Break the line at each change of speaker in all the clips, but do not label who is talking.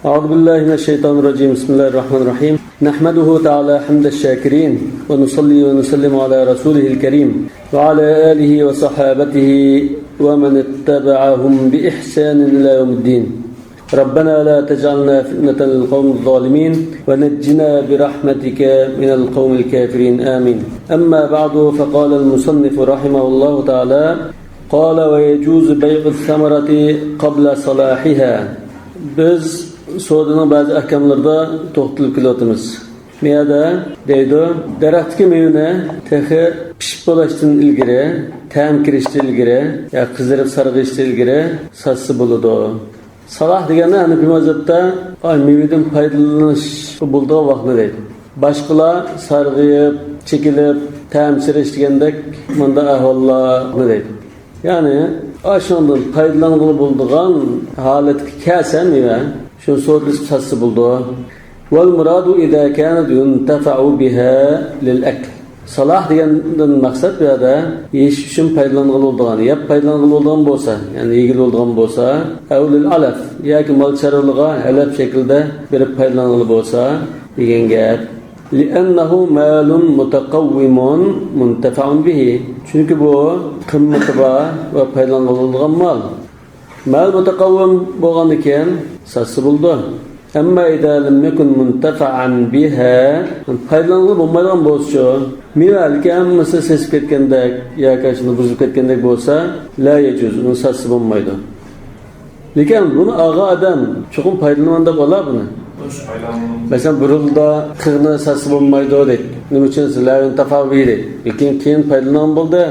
أعوذ بالله من الشيطان الرجيم بسم الله الرحمن الرحيم نحمده تعالى حمد الشاكرين ونصلي ونسلم على رسوله الكريم وعلى آله وصحابته ومن اتبعهم بإحسان إلى يوم الدين ربنا لا تجعلنا فتنة للقوم الظالمين ونجنا برحمتك من القوم الكافرين آمين أما بعد فقال المصنف رحمه الله تعالى قال ويجوز بيع الثمرة قبل صلاحها biz so'dining ba'zi ahkamlarida to'xtalib kelyapmiz. Miyada deydi, daraxtga mevani tehi pishib bo'lishdan ilgari, ta'm kirishdan ilgari, ya qizarib sarg'ishdan ilgari satsa bo'ladi. Salah degani Hanifi mazhabda mevadan foydalanish bo'ldigan vaqtni deydi. Boshqalar sarg'ib, chekilib, ta'm sirish degandek bunda ahvollarni deydi. Ya'ni aşağıdan faydalanılı bulduğun haletki kesen meva şu so'dilib satsa bo'ldi. Wal muradu idza kanat yuntafa'u biha lil akl. Salah degandan maqsad bu yerda yeyish uchun foydalanılı bo'lgan, yeb foydalanılı bo'lgan bo'lsa, ya'ni yegil bo'lgan bo'lsa, avlil alaf yoki mol chorvalarga halab shaklda berib foydalanılı bo'lsa degan gap. لأنه مال متقوم منتفع به. Çünkü bu kıymeti var ve paylanılgan mal. Mal mutakavvim bo'lgan ekan satsa bo'ldi. Amma idza lam yakun muntafa'an biha, paylanılı bo'lmagan bo'lsa, mevalga hammasi sesib ketgandek yoki shuni buzib ketgandek bo'lsa, la yajuz, uni satsa bo'lmaydi. Lekin buni ag'a odam chuqur paylanmanda bo'lar buni. Mesela burulda qirni satsa bo'lmaydi deydi. Nima uchun sizlarning tafavvidi? Lekin keyin paylanan bo'ldi.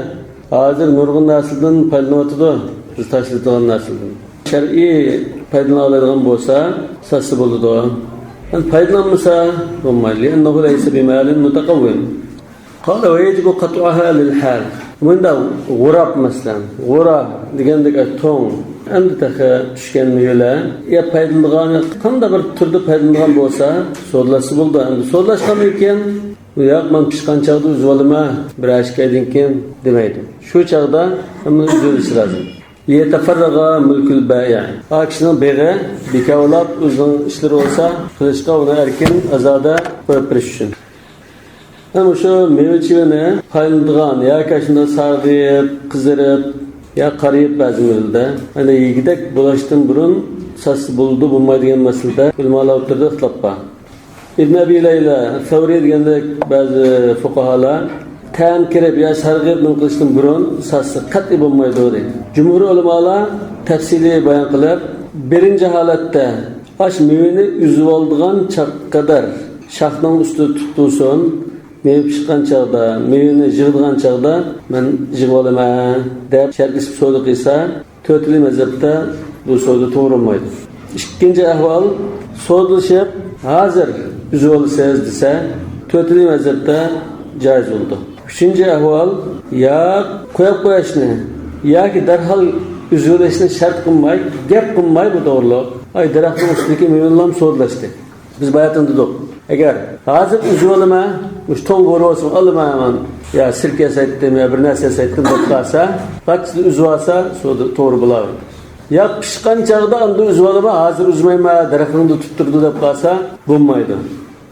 Hozir nurg'un nasldan paylanayotdi. Biz tashlaydigan nasldan. Shar'iy paylanadigan bo'lsa, satsa bo'ladi. Yani paylanmasa bo'lmaydi. Innahu laysa bimalin mutaqawwim. Qala wa yajibu qat'uha lil hal. Bunda g'urab masalan, g'ura degandek to'ng endi taxa tushgan mevalar ya paylangan qanday bir turda paylangan bo'lsa so'dlasi bo'ldi. Endi so'dlashgan ekan bu yoq men pishgan chaqda uzib olma bir ashkaydan keyin demaydi. Shu chaqda hamma uzilishi lozim. Liyatafarraga mulkul bay'. Akishning beg'i bekavlab o'zining ishlari bo'lsa qilishga uni erkin azoda qo'yib berish uchun. Ama şu meyvechini paylangan yoki shunda sarg'ib, qizarib ya qarayib ba'zi yerda ana yigidek bo'lishdan burun satsa bo'ldi bo'lmaydigan masalada ulamalar o'rtasida ixtilof bor. Ibn Abi Layla Savri degandek ba'zi fuqaholar ta'm kirib ya sarg'ib qilishdan burun satsa qat'iy bo'lmaydi deydi. Jumhur ulamalar tafsiliy bayon qilib, birinchi holatda ash mevani uzib oldigan chaq qadar shaxtning ustida tutulsin, meyve pişkan çağda, meyveni jığılgan çağda ben jığıl olaman deb şerkis so'da qilsa, to'rtli mazhabda bu so'da to'g'ri bo'lmaydi. İkinci ahvol so'dlashib, hozir uzib olsangiz desa, to'rtli mazhabda joiz bo'ldi. Uchinchi ahvol ya qo'yib qo'yishni yoki darhol uzib olishni shart qilmay, gap qilmay bu to'g'riliq. Ay daraxtning ustidagi meyvelarni so'dlashdi. Biz bayatdan dedik. Eğer hazır uzun olma, müşton doğru olsun almaman ya sirke saytım ya bir narsa saytım doktorsa, kaç uzun olsa doğru bular. Ya pişkan çağda anda uzun olma, hazır uzmayma, daraxtını tutturdu deb qalsa bo'lmaydi.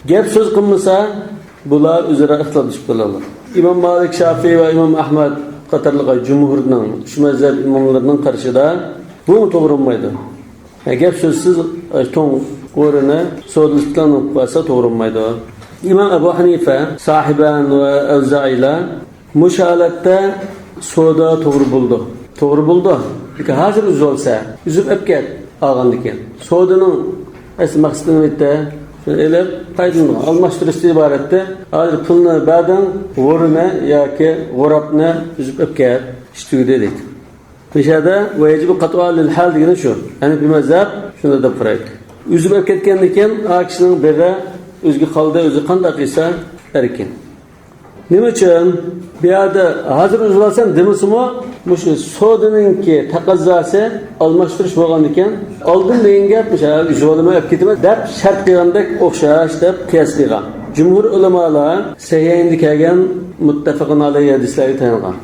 Gap so'z qilmasa, bular o'zaro ixtiloflashib qoladi. İmam Malik, Şafii ve İmam Ahmad qatorliq jumhurning, shu mazhab imomlarining qarshida bu to'g'ri bo'lmaydi. Gap so'zsiz to'ng o'rni so'dlashdan bo'lsa to'g'ri bo'lmaydi. İmam Ebu Hanife, Sahiban ve Evzai'la müşahalatda so'da to'g'ri bo'ldi. To'g'ri bo'ldi. Lekin hozir uzib olsa, uzib epket olgandikan. So'daning asl maqsadini aytdi. Elib foydalangan, almashtirishdan iboratda hozir pulni ba'dan o'rni yoki g'urabni uzib epket ishtigu dedik. Bishada va yajibu qat'u lil hal degani shu. Ya'ni bir mazhab shunda deb qaraydi. Üzüb ketgandan keyin akishning beg'i o'ziga qoldi, o'zi qanday qilsa erkin. Nima uchun bu yerda hozir uzib olsam demasimi, shu so'dininki taqozosi almashtirish bo'lgan ekan, oldin degan gap o'sha uzib olmay ketaman deb shart qilgandek o'xshash deb qiyos qilgan. Jumhur ulamolar sahihda kelgan muttafaqun alayhi hadislarga tayangan.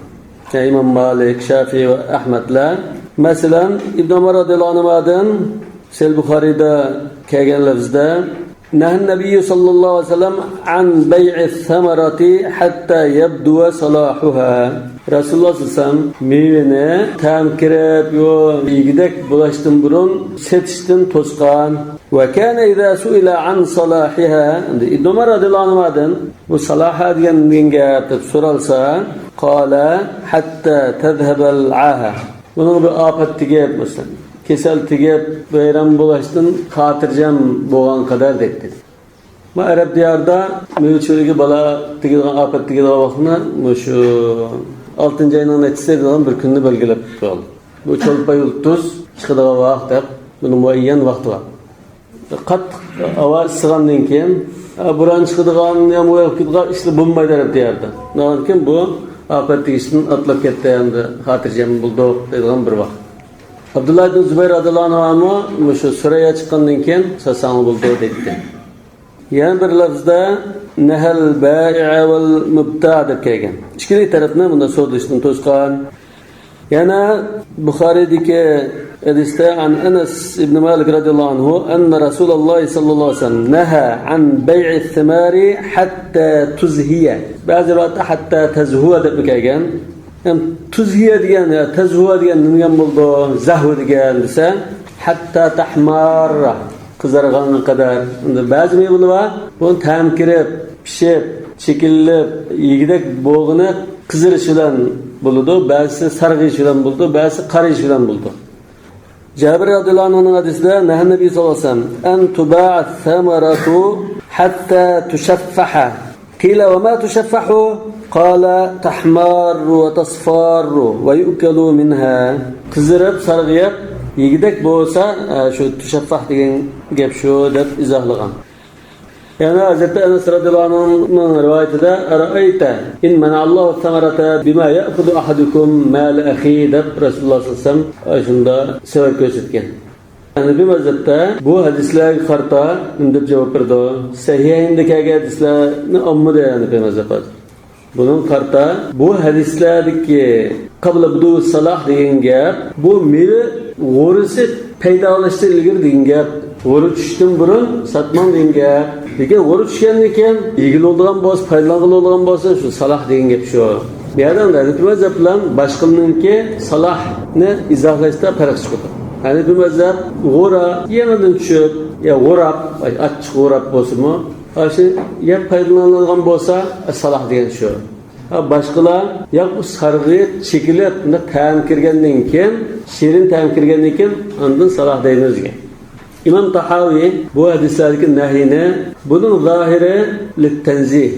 İmam Malik, Şafii ve Ahmetler. Mesela İbn Ömer radıyallahu anh'dan Sahih Buxoriyda kelgan lafzda Nahan Nabiy sallallohu alayhi vasallam an bay'i thamarati hatta yabdu salahuha. Rasululloh sallallohu alayhi vasallam mevini tamkirib yo yigidek bo'lishdan burun setishdan to'sgan. Va kana idza su'ila an salahiha. Ibn Umar radhiyallohu anhudan bu salaha degan gap deb so'ralsa, qala hatta tadhhab al-aha. Bunun bir afat tegib bo'lsin. Kesel tegib bayram bo'lishdan xotirjam bo'lgan qadar dedi. Ma Arab diyarda mevchuligi bala tegilgan afat tegilgan vaqtni shu 6-oyning netisida bir kunni belgilab qo'ydi. Bu cho'lpay tuz chiqadigan vaqt deb buni muayyan vaqti bor. Qattiq ovoz sig'andan keyin buran chiqadigan ham o'yqidga ishli bo'lmaydi deb diyarda. Lekin bu afat tegishdan atlab ketdi endi xotirjam bo'ldi degan bir vaqt. Abdullah ibn Zubayr radhiyallohu anhu shu Suraya chiqqandan keyin sasang bo'ldi dedi. Yana bir lafzda nahal bai'a val mubta' deb kelgan. Ikkili tarafni bunda so'dishdan to'sgan. Yana Buxoriyadagi hadisda an Anas ibn Malik radhiyallohu anhu anna Rasululloh sallallohu alayhi vasallam naha an bai'i thimari hatta tuzhiya. Ba'zi vaqtda hatta tazhuwa deb kelgan. Tuzhiya degan, tazhuwa degan nima bo'ldi? Zahwa degan desa, hatta tahmarra qizarganga qadar. Unda ba'zi mevlar bor, bu tamkirib, pishib, chekilib, yigidek bo'g'ini qizirish bilan bo'ldi, ba'zi sarg'ish bilan bo'ldi, ba'zi qarish bilan bo'ldi. Jabir radhiyallohu anhuning hadisida Nahan Nabiy sallallohu alayhi vasallam an tuba'a thamaratu hatta tushaffaha. Qila wa ma tushaffahu? Qala tahmaru wa tasfaru wa yu'kalu minha. Qizirib, sarg'iyib, yigidek bo'lsa, shu tushaffah degan gap shu deb izohlagan. Yana Hazrat Anas radhiyallohu anhuning rivoyatida ara'ayta in mana'allohu thamarata bima ya'khudhu ahadukum mal akhi deb Rasululloh sallallohu alayhi vasallam shunda sabab ko'rsatgan. Nabi mazhabda bu hadislarga qarta deb javob berdi. Sahihda kelgan hadislarni ommada Nabi mazhabda. Bunun qarta bu hadislardagi qabla budu salah degan gap bu meva g'o'risi paydo bo'lishdan ilgari degan gap. G'o'ri tushdan burun satmon degan gap. Lekin g'o'ri tushgandan keyin yig'iladigan bo'lsa, foydalaniladigan bo'lsa shu salah degan gap shu. Bu yerdan Hanafi mazhab bilan boshqalarningki salahni izohlashda farq chiqadi. Hanafi mazhab g'o'ra yemidan tushib, ya g'o'rab, achchiq g'o'rab bo'lsa-mu, Aşı ya paydalanılgan bolsa salah degan shu. Başqalar ya bu sarg'ib, chekilib, bunda ta'm kirgandan keyin, shirin ta'm kirgandan keyin ondan salah deymiz degan. İmam Tahavi bu hadislardagi nahyini bunun zahiri lit-tanzih.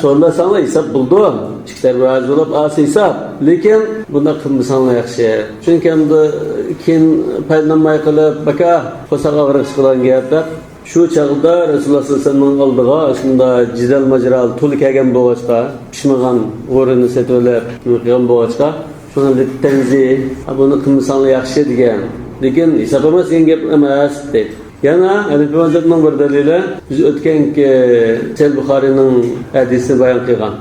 So'rlasanglar hisob bo'ldi. Ikkita va'z bo'lib, asli hisob. Lekin bunda qilmasanglar yaxshi. Chunki endi keyin paydalanmay qilib, baka qo'saq og'riq chiqaran gaplar Şu çağda Resulullah sallallahu aleyhi ve sellem'in aldığı aslında cidal macral tul kelgan bo'lsa, pishmagan o'rinni setolab, qilgan bo'lsa, shuni littenzi, buni qilmasanglar yaxshi degan. Lekin hisob emas, gap emas dedi. Yana Hanafi mazhabining bir dalili biz o'tganki Sahih Buxoriyning hadisini bayon qilgan.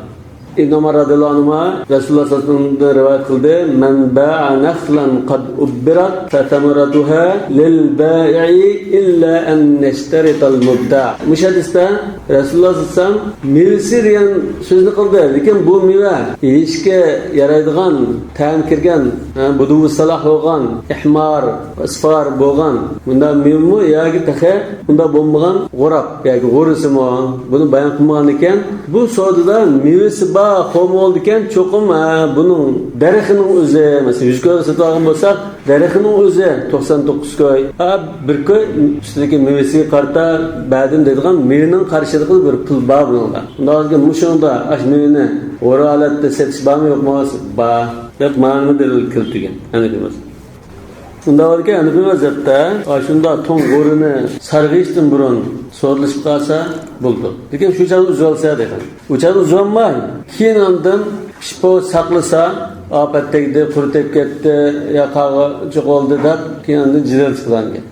İbn Umar radhiyallohu anhu Rasululloh sallallohu alayhi vasallam rivoyat qildi, "Man ba'a nakhlan qad ubbirat fa thamaratuha lil ba'i illa an yashtarita al-mubta'." Mush hadisda Rasululloh sallallohu alayhi vasallam mevasi degan so'zni qildi, lekin bu meva yeyishga yaraydigan, ta'm kirgan, budu salah bo'lgan, ihmar, isfar bo'lgan, bunda mevmi yoki taxe, bunda bo'lmagan g'urab yoki g'urisimi, buni bayon qilmagan ekan, bu savdoda mevasi qo'm oldi ekan, cho'qim buning daraxining o'zi, masalan 100 koy sotib olgan bo'lsak, daraxining o'zi 99 koy. Bir koy ustidagi mevasiga qarta ba'dim deydigan mevaning qarshiligi bir pul bor bunga. Undagi mushunda ash mevani o'ra holatda sotish bormi yo'qmi? Bor. Deb ma'lum dalil keltirgan. Ana demas. Unda varki Hanafi mazhabda shunda to'ng o'rini sarg'ishdan burun so'rilib qolsa bo'ldi. Lekin shu chog'da uzalsa degan. U chog'da uzolmay, keyin ondan pishpo saqlasa, ofat tegdi, quritib ketdi, yoqog'i cho'qoldi deb keyin ondan jidal chiqlangan.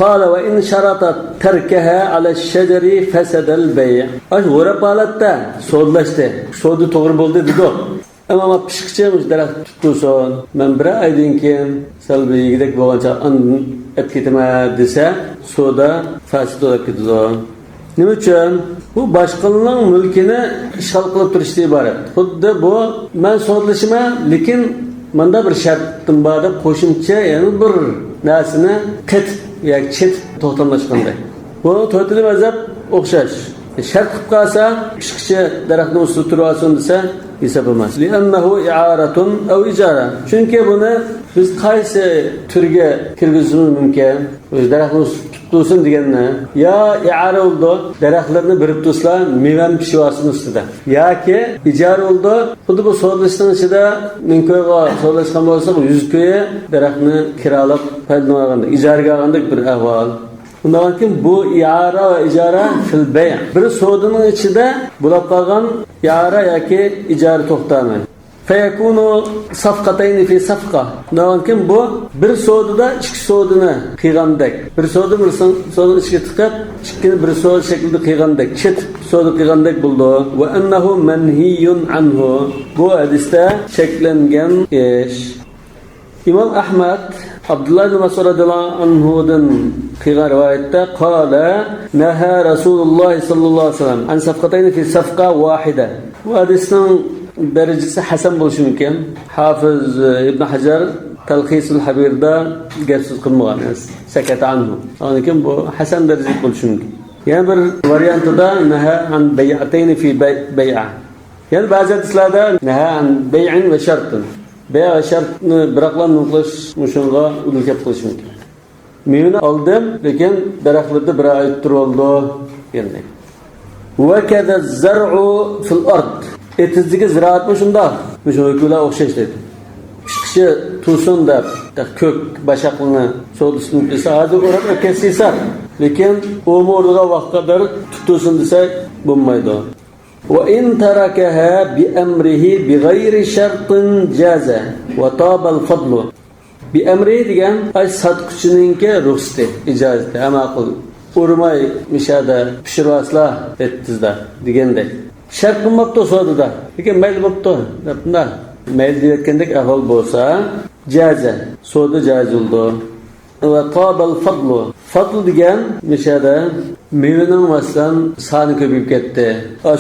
Qala va in sharata tarkaha ala ash-shajari fasada al-bay'. Ash g'urab holatda so'rlashdi. So'di to'g'ri bo'ldi dedi. Ama pishqicha daraxt tutib qo'ysin. Men bir oydan keyin salbiy yigidek bo'lgancha epketime dese soda fasit olarak gidiyor. Nima uchun? Bu boshqalarning mulkini ishg'ol qilib turishdan iborat. Xuddi bu men sodlashima, lekin menda bir shartim bor deb qo'shimcha yana bir narsani qit yoki chit to'xtamlashganda. Bu to'tili mazhab o'xshash. Shart qilib qolsa, ishqichi daraxtni ustida turib olsin desa, hisob emas. Li'annahu i'aratun aw ijara. Chunki buni biz qaysi turga kirgizishimiz mumkin? O'z daraxtni tutsin deganni, yo i'ara bo'ldi, daraxtlarni birib tutsa, mevan pishib ustida. Yoki ijara bo'ldi, xuddi bu sodlashning ichida ming ko'yga sodlashgan bo'lsa, 100 ko'yi daraxtni kiralab foydalanaganda, ijaraga olganda bir ahvol. Bundan keyin bu i'ara va ijara fil bay'. Bir sodining ichida bo'lib qolgan i'ara yoki ijara to'xtami. Fayakunu safqatayn fi safqa. Bundan keyin bu bir sodida ikki sodini qilgandek. Bir sodi bir sodini ichiga tiqib, ikkini bir sod shaklida qilgandek, chet sodi qilgandek bo'ldi. Va annahu manhiyun anhu. Bu hadisda cheklangan ish. İmam Ahmad Abdullah bin Mas'ud radhiyallohu anhudan qilgan rivoyatda qala naha Rasululloh sallallohu alayhi vasallam an safqatayn fi safqa wahida. Bu hadisning darajasi hasan bo'lishi mumkin. Hafiz Ibn Hajar Talqisul Habirda gapsiz qilmagan, sakata anhu. Lekin bu hasan darajasi bo'lishi mumkin. Yana bir variantida naha an bay'atayn fi bay'a. Yani ba'zi hadislarda naha an bay'in va shartun. Veya şartını bırakılan qilish mushunga ulkab qilish mumkin. Mevani oldim, lekin daraxtlarda bir oy turib oldi endi. Va kaza zar'u fil ard. Etizligi ziraatmi shunda? Mushunga o'xshash dedi. Kishi tursin deb ko'k bashaqni sodisni desa, hozir o'rab o'tkazsa, lekin u o'rniga vaqtqadar tutursin desa bo'lmaydi. وإن تركها بأمره بغير شرط جاز وطاب الفضل. بأمره degan ay satqıchininki ruxsati, ijozati, amaqul urmay mishada pishiraslar etdizda degandek. Shart qilmabdi sodida. Lekin mayli bo'pti debda. Mayli deyotgandek ahvol bo'lsa, jaza, soda joiz bo'ldi. Va tabal fadlu. Fadl degan mishada mevaning masalan soni ko'payib ketdi.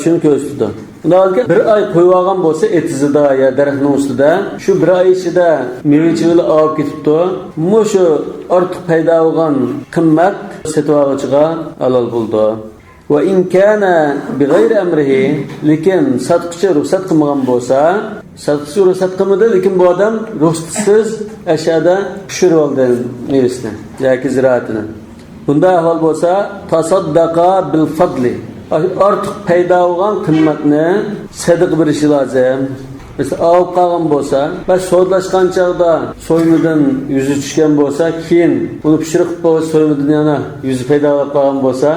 Shuni ko'rsatdi. Undan bir oy qo'yib olgan bo'lsa etizida ya daraxtning ustida, shu bir oy ichida meva-chevalar olib ketibdi. Mushu ortiq paydo bo'lgan qimmat sotib oluvchiga halol bo'ldi. Va in kana bighayri amrihi, lekin sotqich ruxsat qilmagan bo'lsa, sotqich ruxsat qilmadi, lekin bu odam ruxsatsiz ashada pishirib oldi mevasini yoki ziraatini. Bunda ahvol bo'lsa, tasaddaqa bil fadli. Ortiq paydo bo'lgan qimmatni sadaqa berishi lozim. Mesela olib qolgan bo'lsa, va sodlashgan chog'da so'ymidan yuzi tushgan bo'lsa, keyin uni pishirib qo'yib so'ymidan yana yuzi paydo bo'lib qolgan bo'lsa,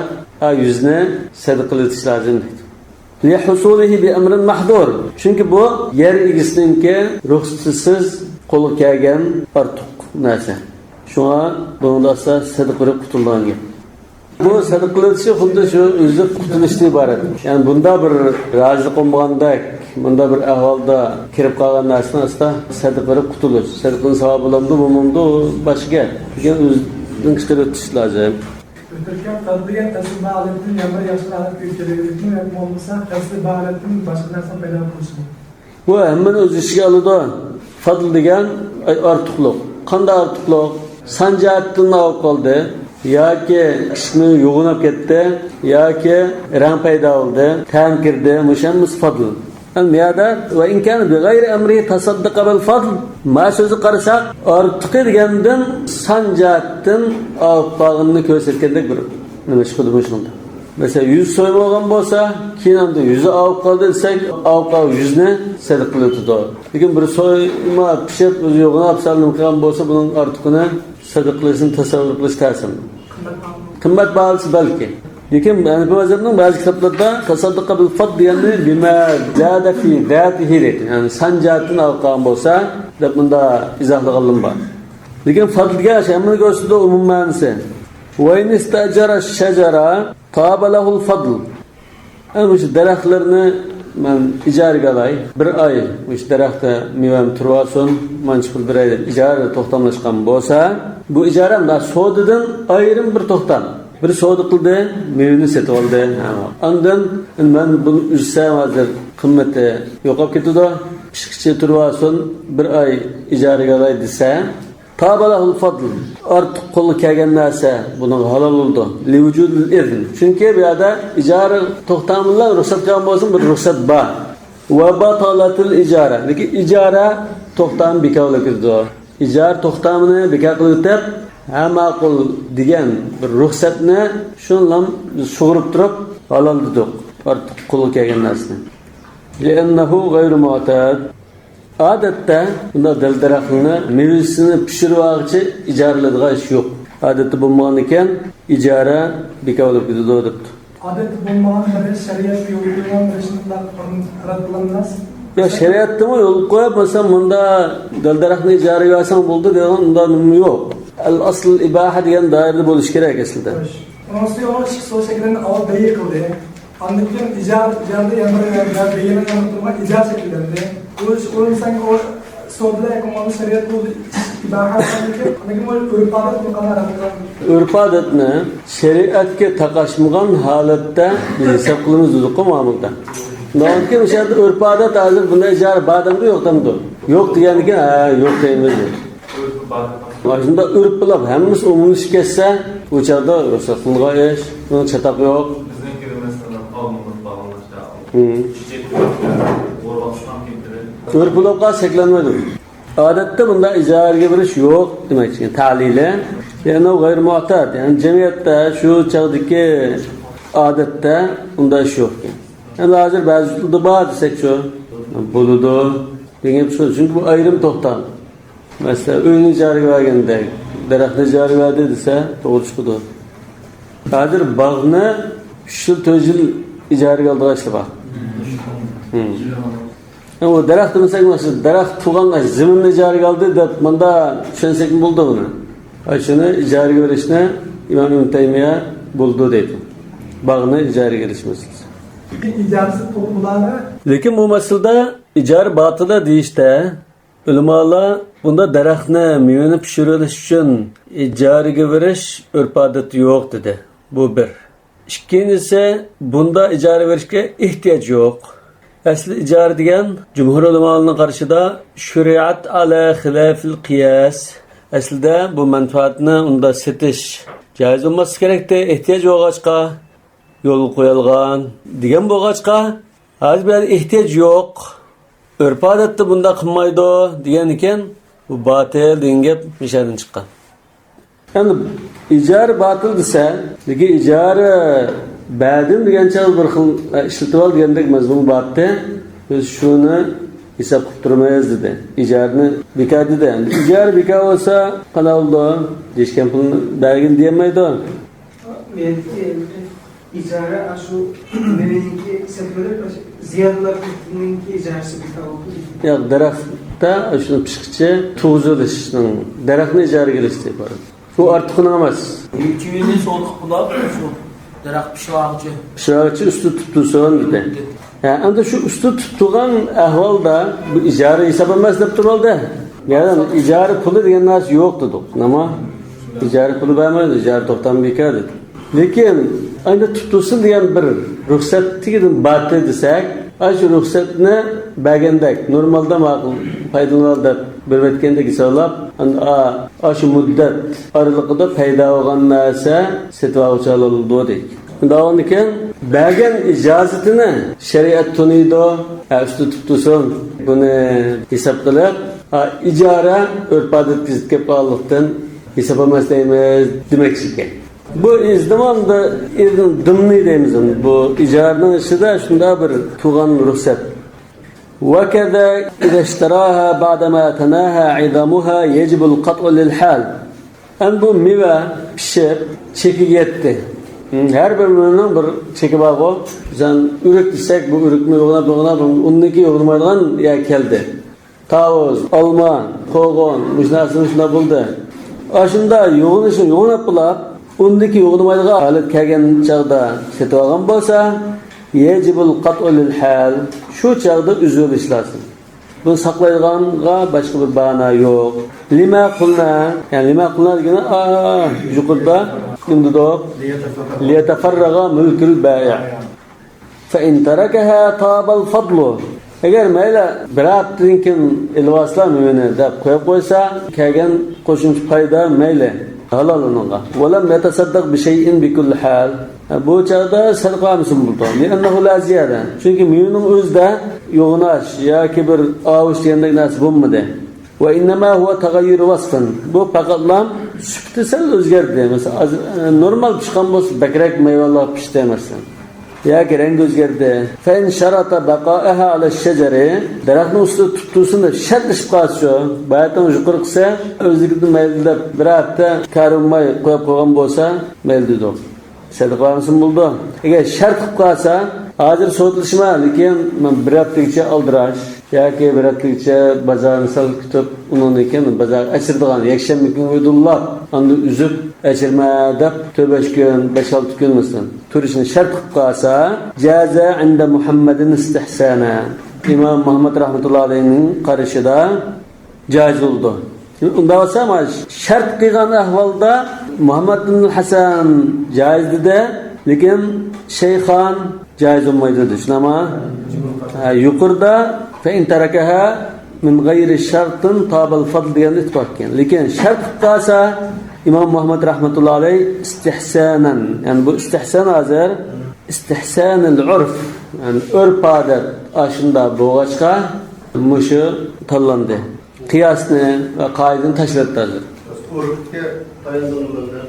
yüzne sadaqa qilish lozim deydi. Li husulihi bi amrin mahdur. Chunki bu yer egisininki ruxsatsiz qo'lga kelgan ortiq narsa. Shunga bunda sadaqa qilib qutulgan. Bu sadaqa qilishi xuddi shu o'zi qutulishdan iborat. Ya'ni bunda bir rozi qilmagandek, bunda bir ahvolda kirib qolgan narsani asta sadaqa qilib qutulish. Sadaqaning savobi bilanmi, bo'lmamdi boshqa. Lekin o'zidan chiqarib o'tish lozim.
Türkiye tadbiye tasvip bağlantının yanında yaşlı ülkelerin yapma olmasa tasvip bağlantının başka dersen payda kursun.
Bu hemen öz işe alıdı. Fadl degan ortiqlik. Qanday ortiqlik? Sanjatdan olib qoldi yoki kishini yo'g'inib ketdi yoki rang paydo bo'ldi, ta'm kirdi, mushammuz fadl. Al-miyada va in kana bi g'ayri amri tasaddaqa bil fadl. Ma so'zi qarasak, ortiqi degandan sanjatdan olib qolganini ko'rsatgandek bir nima chiqdi bu shunda. Mesela 100 so'yib olgan bo'lsa, keyin ham 100 olib qoldi desak, olib qolgan 100 ni sadaqa qiladi. Lekin bir so'yma pishib o'zi yo'g'ini olib salim qilgan bo'lsa, buning ortiqini sadaqa qilishni tasavvur qilish ta'sir. Qimmat bahsi balki. Lekin bu mazhabning ba'zi kitoblarda tasadduqa bil fadl yani bima zada fi zatihi deydi. Yani sanjatini olib qolgan bo'lsa, deb bunda izohlaganlar bor. Lekin fadlga shamini ko'rsatdi umum ma'nosi. Wa in istajara shajara taba lahu al fadl. Ana shu daraxtlarni men ijaraga alay, bir ay iş daraxtda mevem turvason, mançıqıl bir ay ijara toxtamlaşqan bolsa, bu ijaram da so'didan ayrim bir toxtam. Bir so'di qildi, mevni setib oldi. Ondan men buni ursam hozir qimmati yo'qolib ketadi. Pishqichi turvason, bir ay ijaraga alay desa, tabalahul fadl ortiq qo'lga kelgan narsa buning halol bo'ldi. Li vujudil izn. Chunki bu yerda ijara to'xtami bilan ruxsat qilgan bo'lsin, bir ruxsat bor. Va batalatul ijara. Lekin ijara to'xtami bekor qildi. Ijara to'xtamini bekor qilib, ha ma'qul degan bir ruxsatni shunlam sug'urib turib halol dedik. Ortiq qo'lga kelgan narsani. Li'annahu g'ayru mu'tad. Odatda bunda dildaraxtni mevasini pishirib olg'ichi ijaraladigan ish yo'q. Odatda bo'lmagan ekan, ijara bekor bo'lib ketadi debdi.
Odatda bo'lmagan bir shariat yo'l qo'ygan bir shunday rad qilinmas.
Ya shariatdami yo'l qo'yib, masalan, bunda dildaraxtni ijaraga olsang bo'ldi degan unda nima yo'q. Al-asl ibaha degan doirada bo'lish kerak aslida.
Onasi yo'q, so'shaklarni olib bayir qildi. Anladım ijarada yanlarında beyanı yanıtırma icar şekillerinde. Sen o sorduğunda ekonomi şeriat bu ibaha sanki. Anladım o örf adet bu kadar anladım.
Örf adetni şeriatga taqashmagan holatda biz hisob qilamiz o'zi qilmoqda. Nonki o'sha örf odat hozir bunday ijara badamda yo'qdamdi. Yo'q deganiga yo'q deymiz. Shunda örf bilan hammasi umumiy ketsa, o'chada ruxsat qilingan ish, uni chataq yo'q. Örf bulupqa cheklanmaydi. Odatda bunda ijaraga berish yo'q demoqchi. Ta'lili, ya'ni g'ayr mu'tad, ya'ni jamiyatda shu chaqdagi odatda unda ish yo'q. Endi hozir ba'zi tilda bor desak-chu, bo'ladi. Degan shu, chunki bu ayrim to'xtam. Masalan, uyni ijaraga olganda, daraxtni ijaraga oldi desa, to'g'ri chiqadi. Hozir bog'ni 3 yil ijaraga oldirishlar bor. O daraxt desak, daraxt tug'anlar zaminni ijaraga oldi deb menda tushunsak bo'ldi buni. Shuni ijaraga berishni Imom Ibn Taymiya bo'ldi deydi. Bog'ni ijaraga berish masalasi.
İcarası to'g'riladi.
Lekin bu masalada ijara batila deyishda ulamolar bunda daraxtni mevani pishirish uchun ijaraga berish urf-odati yo'q dedi. Bu bir. İkincisi bunda ijara verishga ehtiyoj yo'q. Asli ijara degan jumhur ulamolarning qarshida shariat ala xilafil qiyas. Aslida bu manfaatni unda setish joiz bo'lmasi kerakda, ehtiyoj bo'lg'achqa yo'l qo'yilgan degan bo'lg'achqa, hozir bu ehtiyoj yo'q. Urf-odatda bunda qilmaydi degan ekan, bu batil degan gap mishadan chiqqan. Yani ijara batil desa, lekin ijara ba'din degancha bir xil ishlatib ol degandek mazmun borda, biz shuni hisob qilib turmaymiz dedi. Ijarani bekor dedi. Endi ijara bekor bo'lsa, qanday bo'ldi? Deshgan pulni bergin demaydi.
İcara şu meniki sektörü ziyaretlerninki icaresi bekor bo'ldi.
Yo'q, daraxtda shuni pishqichi tug'izilishning daraxtni ijaraga olish deb bor. Şu artık emas.
Yükünü soğuk kulak şu daraxt pishog'ichi.
Pishog'ichi usti tuttusan dedi. Endi shu usti tutgan ahvolda bu ijara hisob emas deb turoldi. Yani ijara puli degan narsa yo'q dedik. Nima? Ijara puli bermaydi, ijara to'xtam bekor dedi. Lekin endi tuttusin degan bir ruxsat degan batli desak, shu ruxsatni bergandek normalda ma'qul foydalanadi deb berayotgandek hisoblab, shu muddat oralig'ida paydo bo'lgan narsa setib oluvchi bo'ldi deydi. Undan keyin bergan ijozatini shariat tuniydi, usti tutsin buni hisob qilib, ijara urf-odat kelib qolganlikdan hisob emas deymiz demoqchi ekan. Bu izdimomda dimni deymiz. Bu ijaraning ichida shunda bir tug'an ruxsat. وكذا إذا اشتراها بعدما تناهى عظامها يجب القطع للحال. أن bu meva pishib chekiga yetdi. Har birining bir cheki bor. Bizan urik desak, bu urikni yo'g'lab, unniki yo'g'lamaydigan ya keldi. Tavuz, olma, qo'g'on, mushnasini shunda bo'ldi. Ashunda yo'g'lashni yo'nab qilib, unniki yo'g'lamaydigan holat kelgan chaqda setib olgan bo'lsa, yejibul qat'u lil hal. şu çağda üzülüş lazım. Bunu saklayacağına başka bir bahane yok. Lima kulna, yani lima kulna degene yukarıda şimdi de liyeteferraga mülkül bâi'. Fe in terekeha tabal fadlu. Eğer meyle bıraktığınkin ilvasla mümine de koyup koysa kegen koşunç payda meyle halal onunla. Ve lem yetesaddak bir şeyin bi kulli hal. Bu çağda sadaka mısın buldu? Liannehu la ziyade. Çünkü müminin özde yoğunaş ya ki bir avuç diyendek nasip olmadı. Ve innema huve tegayyür vasfın. Bu pakatlam süptesel özgerdi. Mesela normal pişkan olsa bekrek meyvallah piştemezsin. Ya ki renk özgerdi. Fe in şarata bakâeha ala şeceri. Daraktın üstü tuttuğsun da şart düşüp kalsıyor. Bayattan yukarı kısa özlükten meyilde bir hafta karınmayı koyup koygan olsa meyilde doğru. Sadaqansın buldu. Eğer şart kılıp kalsa hazır soğutuluşma lekin bir haftagicha aldıraş yoki bir haftagicha bazarni sal kutib undan keyin bazar achirdigan yakshanba kuni o'ydullab anda uzib achirma deb 4-5 kun 5-6 kun misin turishni shart qilib qolsa jaza inda Muhammadin istihsana İmam Muhammed rahmetullahi alayhining qarashida jaiz bo'ldi. Unda olsa şart qilgan ahvolda Muhammed bin Hasan jaiz dedi, lekin Şeyxan jaiz olmaydi dedi. Şunama yuqorida fe in tarakaha min gayri şartın tabal fadl degan ittifaq ekan. Lekin şart qilsa İmam Muhammed rahmetullahi alayhi istihsanan, yani bu istihsan hazır istihsanul urf, yani örf adet aşında boğaçqa muşu tanlandı. Kıyasını ve kaidini taşırattırdır.
Urf'e dayandırılırlar.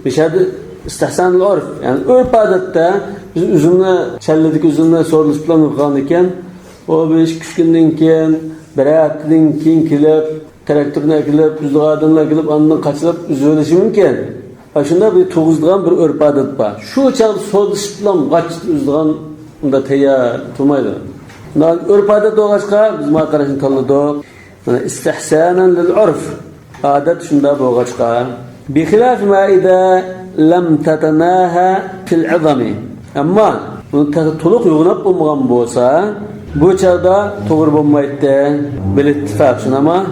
Bir şey de istihsanul urf. Yani örf adette biz üzümle çelledik, üzümle soruluş plan uğranırken o beş küçükünden keyin bir hayatından keyin kilip traktörüne kilip, yüzüğadınla kilip, andan kaçılıp üzülüşü mümkün. Aşında bir toğuzduğun bir örf adet var. Şu çağda soruluş plan kaçtı üzüğün da teya tutmaydı. Örf adet oğaçka biz makarasını tanıdık. İstihsanen lil urf. Adet şunda boğaçka. Bi khilaf ma ida lem tatanaha fil izami. Ama bunu toluk yoğunap olmayan bolsa bu çağda doğru bulmaydı. Bil ittifak şunama.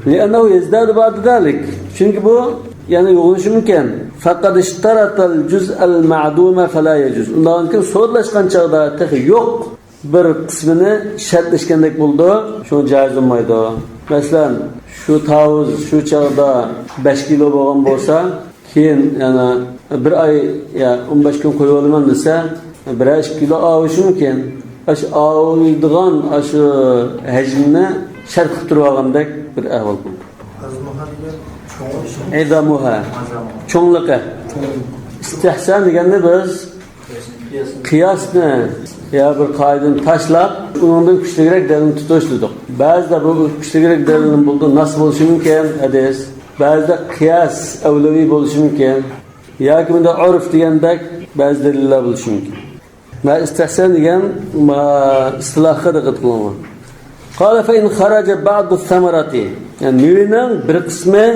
Liannehu yezdadu ba'de dalik. Çünkü bu yani yoğunuşu mümkün. Fakat iştaratal cüz'el ma'dume fela yecüz. Ondan ki soğutlaşkan çağda tek yok. Bir kısmını şartlaşkendek buldu. Şu caiz olmaydı. Mesela şu tavuz şu çağda 5 kilo boğan olsa keyin yani bir ay ya 15 gün koyu olman dese 1 kilo avuşu mümkün. Aş avuyduğun aşı hecmini şart qilib turgandek bir ahvol bo'ldi. Edamuha cho'ngliqi. İstihsan deganda biz qiyosni ya bir qoidani tashlab undan kuchliroq dalilni tutishdik. Ba'zida bu kuchliroq dalilni bo'ldi, nas bo'lishi mumkin, hadis. Ba'zida qiyos avlaviy bo'lishi mumkin. Yoki bunda urf degandek ba'zi dalillar bo'lishi mumkin. Ma istihsan degan istilohga diqqat qilaman. Qala fa in kharaja ba'd ath-thamarati. Yani mevaning bir qismi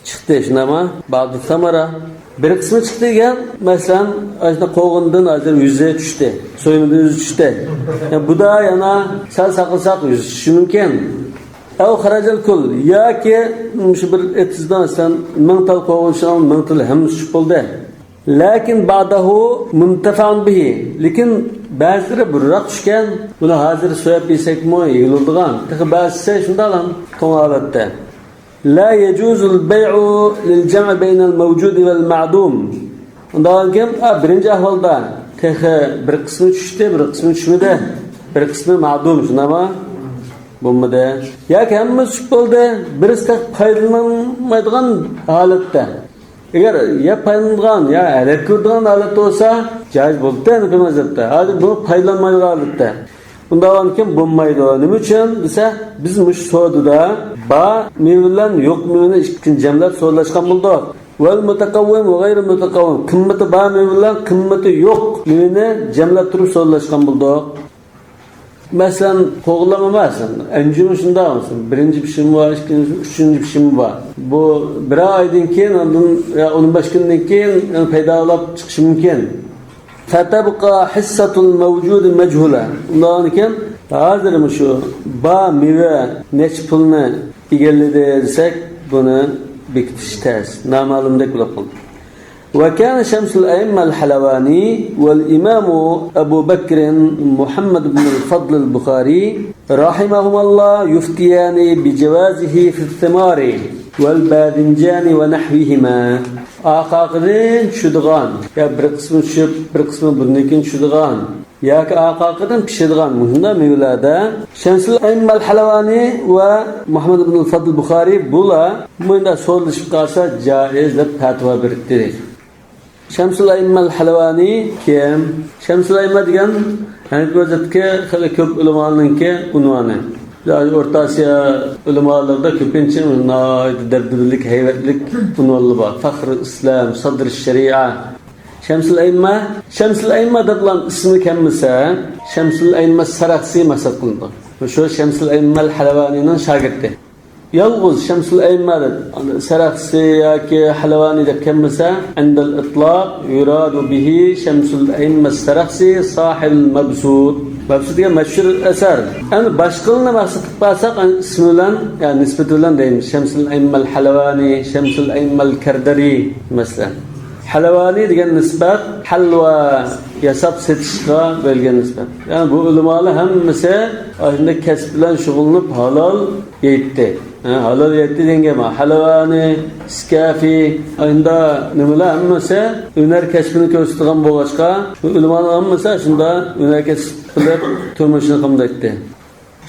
chiqdi, shunami? Ba'd ath-thamara bir qismi chiqdi degan, masalan, ajda qo'g'indan hozir yuzi tushdi, so'yimidan yuzi tushdi. Yani bu da yana sal saqilsaq yuzi tushishi mumkin. Aw kharajal kull yoki shu bir etizdan san 1000 tal qo'g'in 1000 tal ham tushib bo'ldi. Lakin ba'dahu muntafa'un bihi. Lekin ba'zilari burroq tushgan, buni hozir so'yib yesakmi, yeyiladigan. Ba'zisi shundalan to'g'rilatda. La yejuzul bay'u lil jam' baynal mavjud vel ma'dum. Undan keyin birinchi ahvolda bir qismi tushdi, bir qismi tushmadi. Bir qismi ma'dum, shunami? Bo'lmadi. Yoki hammasi tushib bo'ldi, birisi foydalanmaydigan holatda. Eğer ya paylangan ya alet kurduğun alet olsa caiz buldu ne mazhabda. Hadi bu paylanmayı halatda. Bunda olan kim bulmaydı. Ne için? Ise biz muş soğududa ba mevlen yok mevlen ikinci cemler soğulaşkan buldu. Vel mutakavvim ve gayri mutakavvim. Kımmeti ba mevlen kımmeti yok mevlen cemler turup soğulaşkan buldu. Mesela koğulamamazsın. Öncümü şunda mısın? Birinci pişimi var, ikinci, üçüncü pişimi var. Bu bir aydan keyin, 15 günden keyin payda olab chiqishi mumkin. Fatabqa hissatul mevcud mechhula. Undan keyin hozir shu ba meva nech pulni egalladi desak, buni bekitish tez. Noma'lumdek bo'lib qoldi. وكان شمس الأئمة الحلواني والإمام أبو بكر محمد بن الفضل البخاري رحمهما الله يفتيان بجوازه في الثمار والباذنجان ونحوهما. Aqaqdan tushadigan, ya bir qismi tushib, bir qismi bundan tushadigan yoki aqaqdan pishadigan muhimda mevlarda Shamsul Aimmal Halavani va Muhammad ibn al-Fadl Buxoriy bular bunda so'zlashib qolsa joiz deb fatvo berdi. Shamsul Aimmal Halavani kim? Shamsul Aimma degan hanqozatga xili ko'p ulamolarningki unvoni. Orta Asiya ulamalarida ko'pincha dardiblik, hayvatlik unvonlar bor. Faxrul Islom, Sadr Sharia. Shamsul Aimma deb ismi kelmasa, Shamsul Aimma Saraxsi maqsad qilindi. Shu Shamsul Aimmal Halavanining shogirdi. Yalğız Şemsul Aimma Saraxsi yoki Halavani deb kelmasa, indal itlaq yuradu bihi Şemsul Aimma Saraxsi sahil mabsut. Mabsut degan mashhur asar. Ani boshqalarni maqsad qilib qolsak, ismi bilan, ya'ni nisbat bilan deymiz. Şemsul Aimmal Halavani, Şemsul Aimmal Kardari masalan. Halavani degan nisbat halva yasab setishga berilgan nisbat. Yani bu ulamalar hammasi shunday kasb bilan shug'ullanib halol yeydi. Halol yeydi degan ma halavani, iskafi, endi nimalar hammasi hunar kasbini ko'rsatgan bo'lg'achqa, bu ulamalar hammasi shunda hunar kasb qilib turmushini qilmoqda.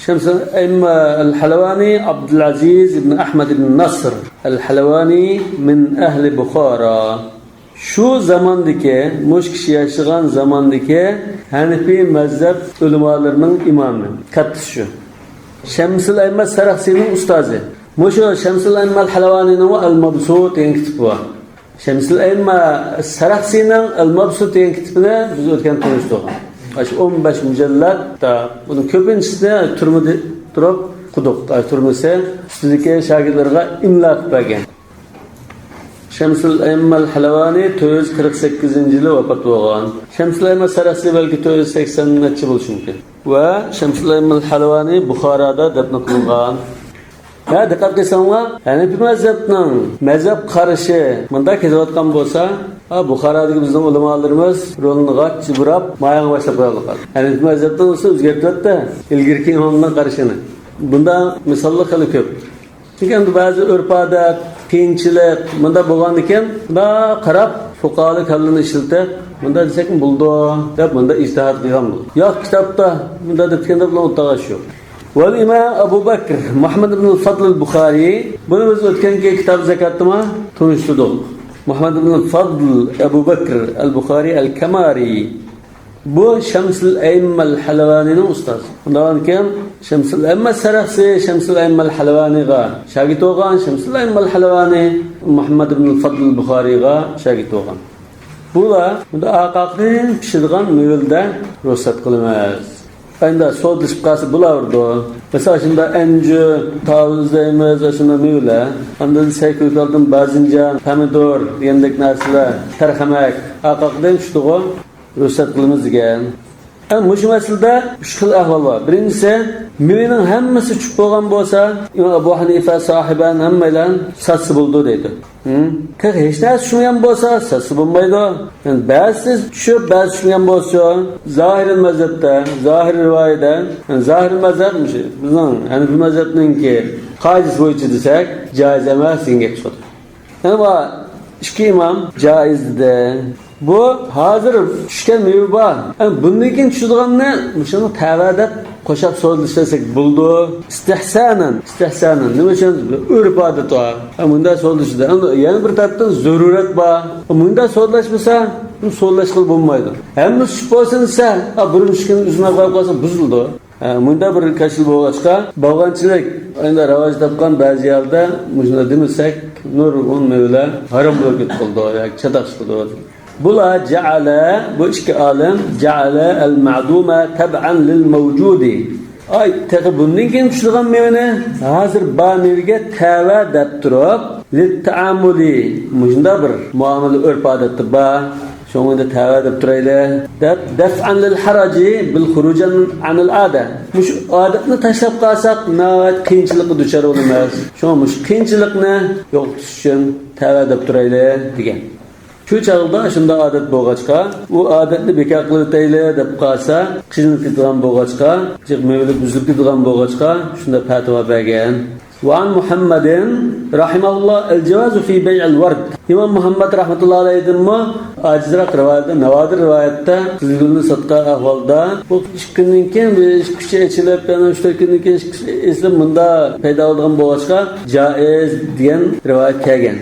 Shamsul Aimma al-Halavani Abdulaziz ibn Ahmad ibn Nasr al-Halavani min ahli Bukhara. Şu zamandaki, muş kişi yaşayan zamandaki Hanefi mezhep ulemalarının imamı. Kattı şu. Şemsul Aimma Saraxsi'nin ustazı. Muşu Şemsul Aimma al-Halavani'nin el-Mabsut diyen kitabı var. Şemsul Aimma Saraxsi'nin el-Mabsut diyen kitabını biz ötken konuştuk. 15 mücellat da bunun köpüncüsü turmada durup kuduk. Turmusu üstündeki şagirdlerine imla etmegen. Şemsul Aimma al-Halavani 448-yili vafot bo'lgan. Şemsul Aimma Saraxsi belki 480-chi bo'lishi mumkin. Va Şemsul Aimma al-Halavani Buxoroda dafn qilingan. Ya diqqat qilsanglar, Hanafi mazhabning mazhab qarashi bunda kezayotgan bo'lsa, Buxorodagi bizning ulamolarimiz rolini g'ach burab, mayang boshlab qo'ygan. Hanafi mazhabdan o'zi o'zgartirdi, ilgirki imomning qarashini. Bunda misollar xili ko'p. Chunki ba'zi urf-odat, qiyinchilik bunda bo'lgan ekan, bunda qarab fuqarolar kallini ishlatib, bunda desak bo'ldi deb bunda ijtihod qilgan bo'ldi. Yo'q kitobda bunda deganda bilan o'tag'ish yo'q. Val imam Abu Bakr Muhammad ibn al-Fadl al-Buxoriy buni biz o'tgangi kitob zakotimi tunishtirdik. Muhammad ibn al-Fadl Abu Bakr al-Buxoriy al-Kamari bu Şemsul Aimma al-Halavani'nin ustazi. Undan keyin Şemsul Aimma Saraxsi Şemsul Aimma al-Halavani'ga shogird bo'lgan. Şemsul Aimma al-Halavani Muhammad ibn al-Fadl al-Buxoriyga shogird bo'lgan. Bular bunda aqaqdan pishirgan mevilda ruxsat qilinmas. Endi so'zlashib qolsa bo'lardi. Masalan, shunda anju, tavuz deymiz, shunda mevlar. Endi saykuldan bazinjan, pomidor degandek narsalar, tarxamak, aqaqdan tushdi-ku. Ruxsat qilamiz degan. Mushu masalada 3 xil ahvol bor. Birinchisi, mevaning hammasi tushib bo'lgan bo'lsa, Imom Abu Hanifa sohiban hammalar satsi bo'ldi deydi. Hech narsa tushmagan bo'lsa, satsi bo'lmaydi. Yani ba'zi tushib, ba'zi tushmagan bo'lsa, zohir mazhabda, zohir rivoyatda, zohir mazhab bizning Hanafi mazhabninki qoidasi bo'yicha desak, joiz emas degan chiqadi. Ama ikki imom joiz dedi. Bu hazır tushgan meva bor. Bundan keyin tushadiganni shuni tava deb qo'shib so'zlashasak bo'ldi. Istihsanan. Nima uchun? Urf odat bor. Bunda so'zlashda. Yana bir tarafdan zarurat bor. Bunda so'zlashmasa, bu so'zlash qilib bo'lmaydi. Hamma tushib bo'lsa, birinchikin uzuna qo'yib qolsa buzildi. Bunda bir kashil bo'lg'achqa, bog'anchilik endi rivoj topgan ba'zi yerda shunda demasak, nurg'un mevalar harom bo'lib qoldi yoki chatoq qildi. Bular ja'ala, bu ikki olim ja'ala al-ma'duma tab'an lil-mawjudi. Ay, taqa bundan keyin tushadigan mevani hozir ba mevaga tava deb turib, lit-ta'amuli, shunda bir muomala urf-odatda ba Şoňa da täwä edip durayla. Daf'an lil haraji bil khurujan anil ada. Muş adatny taşlap qalsak, näwet kynçylygy düşer bolmaz. Şoňa muş kynçylykny ýoktuş üçin täwä edip durayla digen. Şu çağda şunda adet boğaçka, bu adetni bekar qılıp taýla dep qalsa, kynlyk diýen boğaçka, jyk mevlid büzüp diýen boğaçka, şunda fatwa bergen. Wa an Muhammadin rahimahullah el-jawazu fi bay'il ward. İmam Muhammad rahmetullahi alayhi acizrak rivayette, navadir rivayette gülünü satqa ahvalda bu iş gününden keyin iş küçe içilip yana 3-4 günden keyin islim bunda payda bolgan boğaçka jaiz diyen rivayet kelgen.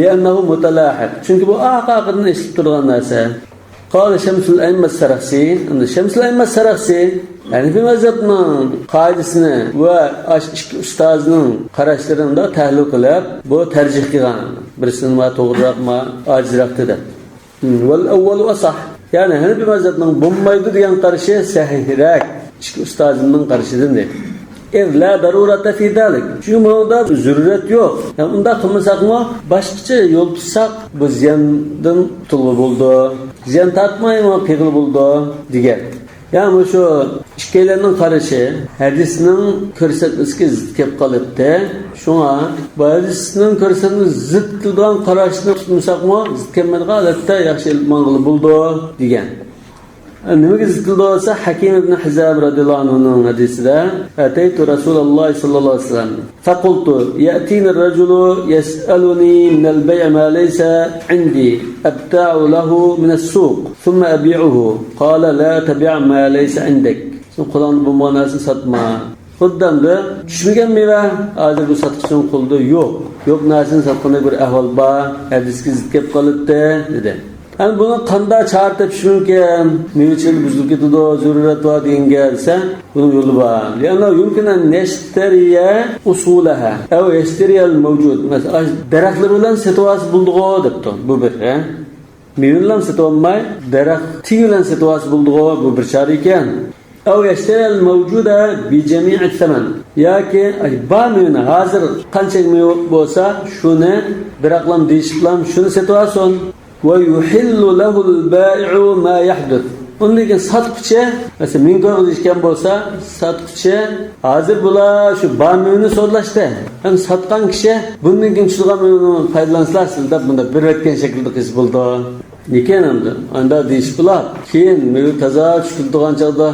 لأنه متلاحق. Çünkü bu aqaqını eşit durgan narsa. Qala Şemsul Aymma Saraxsi, Şemsul Aymma Saraxsi Hanifi mezhebinin qaidasini ve iki ustazının qaraşlarını da tahlil qilib, bu tercih qilgan. Birisini ma to'g'riroq ma ajizroq dedi. Vel awwalu asah. Yani Hanifi mezhebinin bo'lmaydi degan qarashi sahihroq. İki ustazının qarashidan dedi. La darurata fi dalik. Şu mavzuda zürret yok. Yani unda qılmasaqmı başqacha yol tutsak bu ziyandan tutulgu buldu. Ziyan tatmayma pegil buldu diger. Yani şu ikkilerinin qarashi hadisinin ko'rsatmasiga zid kelib qolibdi. Şuna bu hadisinin ko'rsatmasi zid qilgan qarashni tutmasaqmı zid kelmadigan holatda yaxshi ma'qul buldu degan. Nimaga zikr olsa Hakim ibn Hizam radhiyallohu anhuning hadisida ataytu Rasululloh sallallohu alayhi vasallam faqultu ya'tini ar-rajulu yas'aluni min al-bay' ma laysa 'indi abta'u lahu min as-suq thumma abi'uhu qala la tabi' ma laysa 'indak. Qulon bu manasini satma. Xuddandı tushmagan meva hozir bu satqichning qo'lida yo'q. Yo'q narsani satqanda bir ahvol bor. Hadisga zid kelib qolibdi dedi. Yani bunu qanday çağırtıp mümkün, mevcut buzuluk etidi, zürret var deganga desa, bunun yolu var. Yani mümkün en neşteriye usulaha, ev neşteriyel mevcut. Mesela daraxtlar bilan situasi bulduğu depti. Bu bir, mevlan situamay, daraxti bilan situasi bulduğu bu bir çare ekan. Ev neşteriyel mevcuda bi cemi'i thaman. Yoki ba mevni hozir qancha mevcut bo'lsa, shuni biraqlam deyishiblam, shuni situasion ve yuhillu lehul bai'u ma yahduth. Onun için satqıçı, mesela minko ilişken bolsa, satqıçı hazır bula şu bamını sodlaştı. Hem satqan kişi bunun için tutulgan faydalansalar sizde bunda bir etken şekilde kız buldu. Niken amdı? Anda deyiş bula. Keyin mevü taza tutulgan çağda,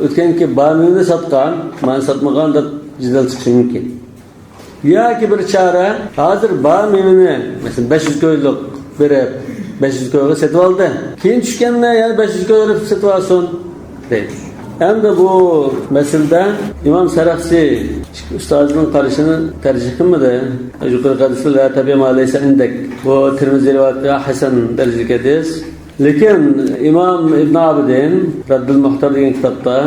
ötken ki bamını satqan, man satmagan da cidden çıkışı mümkün. Ya ki bir çare hazır bamını mesela 500 köylük verip 500 köylük setip aldı. Keyin tushganda yani 500 köylük setip alsın deydi. Hem de bu meselede İmam Saraxsi ustazının qarashini tercih qilmadi. Yuqori hadisda la tabi ma laysa indek. Bu Tirmizi rivayeti Hasan derecedeki hadis. Lekin İmam İbn Abidin Raddul Muhtar degan kitobda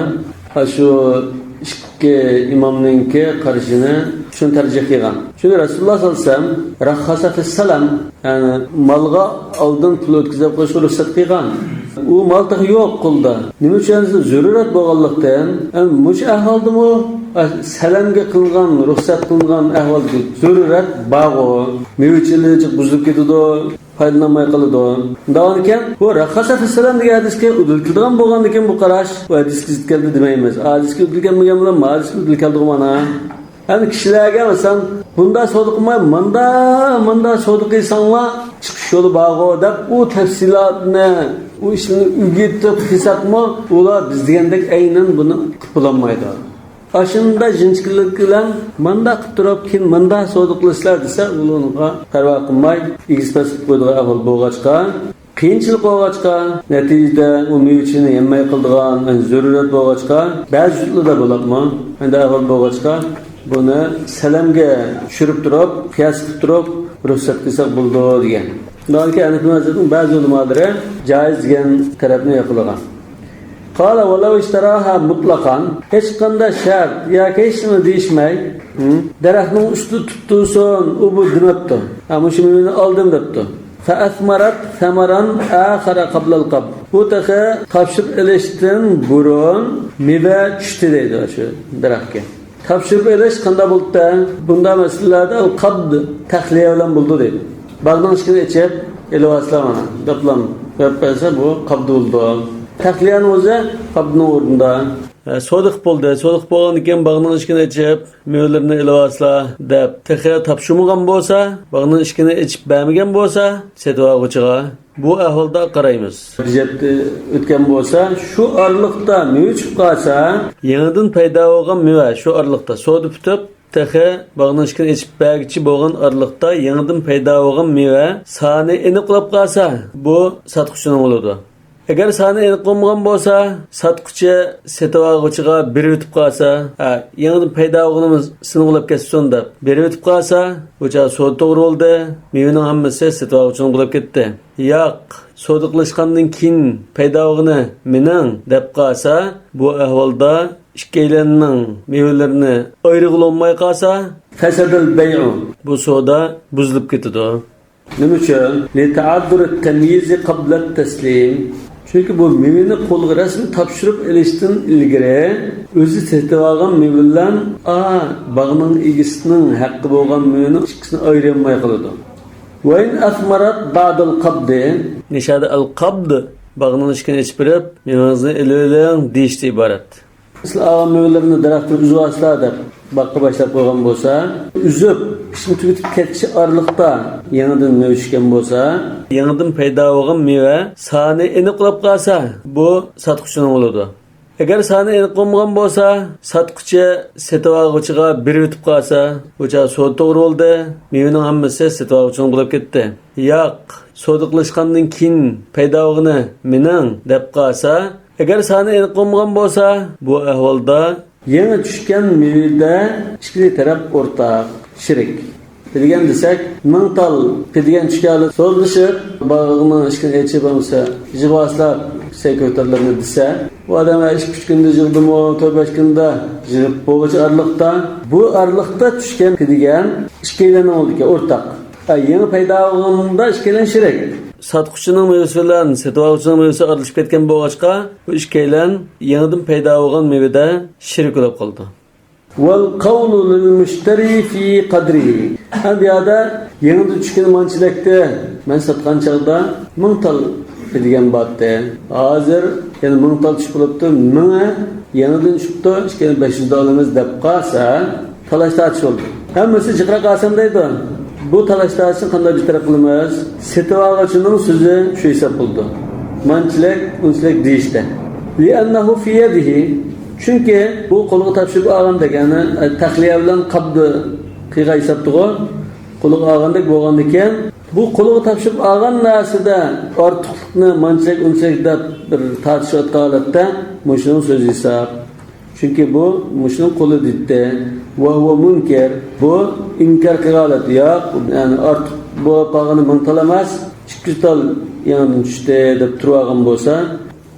şu ikki imomninki qarashini shuni tercih qilgan. Çünkü Rasulullah sallallohu alayhi vasallam rakhasa fi salam, yani malga oldin pul o'tkazib qo'yishga ruxsat qilgan. U maltaq yo'q qo'lda. Nima uchun zarurat bo'lganlikdan, mush ahvoldimi salamga qilgan, ruxsat qilgan ahvolda zarurat bog'u, mevchilik buzilib ketadi, foydalanmay qoladi. Undan keyin bu rakhasa fi salam degan hadisga udiltilgan bo'lgandan keyin bu qarash bu hadisga zid keldi demaymiz. Hadisga udilganmagan bilan hadisga udilkaldi mana. Yani kişilerge mesela bunda soduqmay, manda soduqiysanlar çıkış yolu bağı dep o tefsilatını, o işini ügitip hesapma, ular biz degandek aynen bunu qıpılanmaydı. Aşında jinçkilik bilan manda qıp turib keyin manda soduqlashlar desa, ularga qaror qilmay, egizpas qo'ydigan ahvol bo'lg'achqa, qiyinchilik bo'lg'achqa, natijada u mevchini yemmay qildigan, zarurat bo'lg'achqa, ba'zi jutlarda bo'ladimi? Endi ahvol bo'lg'achqa bunu salamga tushirib turib, qiyos qilib turib, ruxsat qilsak bo'ldi degan. Undan keyin Hanifi mazhabining ba'zi ulamolari joiz degan tarafni yoqlagan. Qala walau ishtaraha mutlaqan, hech qanday shart yoki hech nima deyishmay, daraxtning usti tuttuson, u bu demabdi. Ammo shuni oldim debdi. Fa athmarat thamaran akhara qabla al-qabd. Bu taqa topshirib elishdan burun meva tushdi deydi shu daraxtga. Topshirib elish qanday bo'ldi? Bunda masalada qabd tahliya bilan bo'ldi deydi. Bag'dan chiqib ichib, elvaslar mana. Daplam. Yapsa bu qabd oldu. Takliyan o'zi qabdning o'rnida. Sodiq bo'ldi. Sodiq bo'lgan ekan bag'ning ishkini ichib, mevlarni elvaslar deb texi topshirmagan bo'lsa, bag'ning ishkini ichib bermagan bo'lsa, setvoqchiga bu ahvolda qaraymiz. Hujjatni o'tgan bo'lsa, shu orliqda meva chiqib qolsa, yangidan paydo bo'lgan meva shu orliqda sodi tutib texi bag'ning ishkini ichib bergichi bo'lgan orliqda yangidan paydo bo'lgan meva soni aniqlab qolsa, bu sotquchining bo'ladi. Agar sani aniq bo'lmagan bo'lsa, sotquchi setvoqchiga berib o'tib qolsa, yangidan paydo bo'lganimiz sining'lab ketsin deb berib o'tib qolsa, o'cha sodi to'g'ri bo'ldi, mevaning hammasi setvoqchining bo'lib ketdi. Yo'q, sodi qilishgandan keyin paydo bo'lgani mening deb qolsa, bu ahvolda ikkilanning mevalarini ayrig'ilmay qolsa, fasadul bay'u. Bu soda buzilib ketadi. Nima uchun? Li ta'addur at-tamyiz qabla at-taslim. Çünkü bu mevini qo'lga rasmi topshirib olishdan ilgari o'zi setib olgan mevalar bag'ning egisining haqqi bo'lgan mevini ikkisini ayirmay qoladi. Wa in athmarat ba'd al-qabd, nishada al-qabd bag'ning ishkini ichib berib, mevangizni eling deyishdan iborat. Misal ağam mevalarni daraxtni uzib olsalar deb baqqa boshlab qo'ygan bo'lsa, uzib ishni tugatib ketishi orliqda yangidan meva tushgan bo'lsa, yangidan paydo bo'lgan meva soni aniqlab qolsa, bu sotquchining bo'ladi. Agar soni aniq bo'lmagan bo'lsa, sotquchi setvoqchiga berib o'tib qolsa, o'cha sodi to'g'ri bo'ldi, mevaning hammasi setvoqchining bo'lib ketdi. Yo'q, sodi qilishgandan keyin paydo bo'lgani mening deb qolsa, agar soni aniq bo'lmagan bo'lsa, bu ahvolda yangi tushgan mevada ikkili taraf o'rtaq shirik. Degan desak, mingtal pedigan tushganlar so'zlashib, bag'ning ishkini ichib bo'lsa, jivoslab ko'tariladi desa, bu odam 2-3 kunda yig'dimi, 4-5 kunda yig'ib bo'g'ichi orliqda, bu orliqda tushgan pedigan ikkilan oldiga o'rtaq. Yangi paydo bo'lganda ikkilan shirik. Sotquchining mevasi bilan setvoqchining mevasi aralashib ketgan bo'lg'achqa, bu ikkilan yangidan paydo bo'lgan mevada shirik bo'lib qoldi. Wal qawlu lil mushtari fi qadrihi. Bu yerda yangidan tushgan manchilikda men sotgan chaqda 1000 tal degan bo'tdi. Hozir yana 1000 tal tushib qolibdi. Menga yangidan tushibdi, 2500 olamiz deb qolsa, talash oldu. Hammasi jiqra qasam deydi. Bu talashlar için qanday bitirib qilamiz? Setvoqchining so'zi shu hisob bo'ldi. Manchilik, unchilik deyishdi. Li'annahu fi yadihi. Chunki bu qo'lga topshirib olgan degani taxliya bilan qabd qilgan hisobdir. Qo'lga olgandek bo'lgan ekan, bu qo'lga topshirib olgan narsada ortiqlikni manchilik, unchilik deb bir tartishayotgan holatda mushuning so'zi hisob. Çünkü bu müşrin kulu ditti ve huve münker, bu inkar kıgalat yok, yani artık bu pağını mıntalamaz, 200 tal yanından düştü deb turağın bolsa,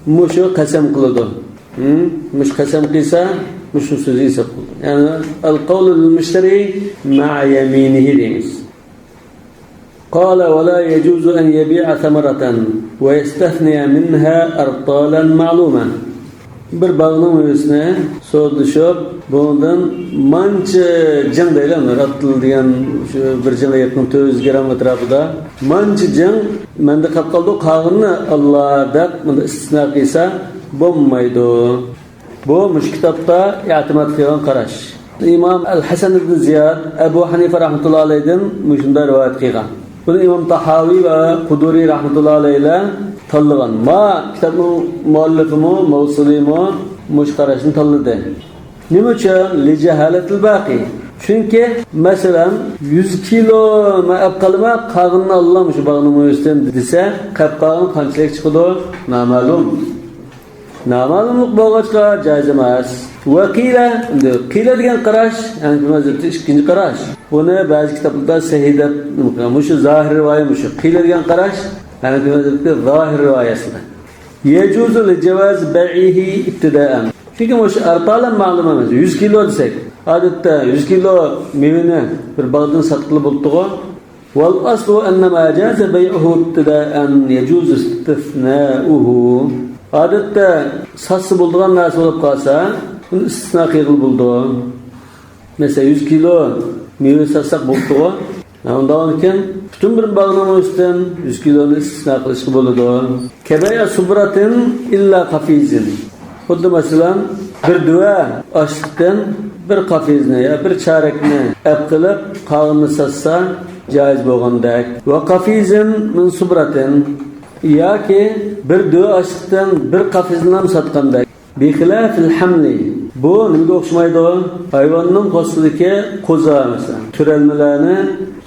müşü qasam kılıdı. Müş qasam qilsa, müşün sözü hesap kıldı. Yani al-qawlu lil-müşteri ma'a yaminihi deymiz. قال ولا يجوز أن يبيع ثمرة ويستثني منها أرطالا معلومة. Bir bağının mevesine soğuduşup, bundan mançı can deyler, atıl diyen bir cana yakın 400 gram etrafında. Mançı can, mende kapkaldı kağını Allah da bunda istisna kıysa, bulmaydı. Bu kitapta i'timat kılan qaraş. İmam Al-Hasan ibn Ziyad, Ebu Hanife rahmetullahi aleyhden müşünde rivayet kıygan. Bunu İmam Tahavi ve Kuduri rahmetullahi aleyhle tanıgan. Ma kitabın muallifimi, mevsulimi, muşkarasını tanıdı. Nima uchun? Li cehaletil baqi. Çünkü mesela 100 kilo ma'ab qalma qag'inni Alloh shu bag'ni mo'yisdan desa, qapqag'in qanchalik chiqadi? Noma'lum. Noma'lumlik bo'lg'achqa joiz emas. Va qila degan qarash, ya'ni bu mazhabda ikkinchi qarash. Buni ba'zi kitoblarda sahih deb shu zohir rivoyat shu. Qila degan qarash, ya'ni bu mazhabda zohir rivoyatida. Yejuzu li jawaz bai'ihi ibtida'an. Çünkü bu artalan ma'lum emas. 100 kilo desek, odatda 100 kilo mevani bir bag'dan satqili bo'ldi-ku. Wal aslu anna ma jaza bay'uhu ibtida'an yajuz istithna'uhu. Odatda satsa bo'lgan narsa bo'lib qolsa, uni istisno qilib bo'ldi. Mesela 100 kilo meva satsak bo'ldi-ku. Ondan keyin bütün bir bağlama üstten 100 kiloni istisna qilishga bo'ladi. Kabaya subratin illa qafizin. Xuddi masalan bir duva oshlikdan bir qafizni ya bir charakni ap qilib qog'ini satsa joiz bo'lgandek. Va qafizin min subratin yoki bir duva oshlikdan bir qafizni ham sotgandek. Bixilafil hamli. Bu nima o'xshamaydi? Hayvonning qo'stidagi qo'za masalan, turalmalarni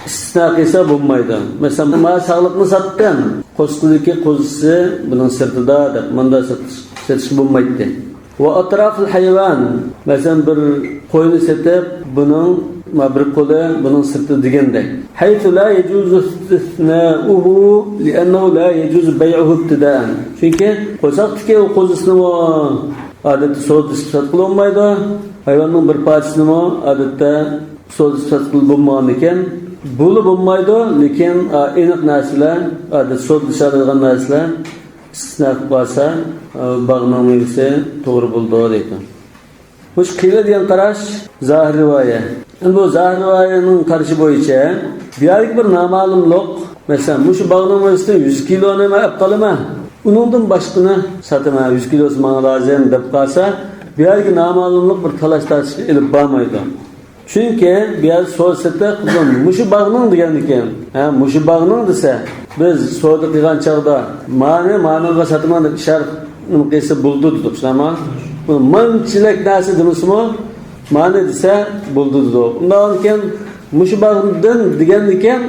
istisno qilsa bo'lmaydi. Masalan, ma sog'liqni sotgan, qo'stidagi qo'zisi buning sirtida deb menda setish bo'lmaydi. Va atrofil hayvon, masalan bir qo'yni setib, buning bir qo'li buning sirti degandek. Haythu la yajuzu istisna'uhu li'annahu la yajuzu bay'uhu ibtida'an. Chunki qo'saqdagi qo'zisini odatda savdo sifat qilinmaydi. Hayvonning bir parchasini odatda savdo sifat qilib bo'lmagan ekan, bo'lib bo'lmaydi, lekin aniq narsalar, odatda savdo qilinadigan narsalar istisno bo'lsa, bag'ning mevasi to'g'ri bo'ldi deydi. Bu qiyla degan qarash zohir rivoya. Bu zohir rivoyaning qarashi bo'yicha buyalik bir noma'lumlik, masalan, shu bag'ning mevasida 100 kiloni olib qolaman. Uningdan boshqani sotaman, 100 kilosi menga lozim deb qolsa, bu yerga noma'lumlik bir talash-tartishga ilib bormaydi. Chunki bu yer so'zsata qilgan, mushu bag'ning degan ekan. Mushu bag'ning desa, biz savdo qilgan chog'da ma'noga sotaman deb ishora qilsa bo'ldi deb tushunamman. Bu manchilik narsa demasmi? Ma'no desa bo'ldi dedi. Undan keyin mushu bag'dan degan ekan,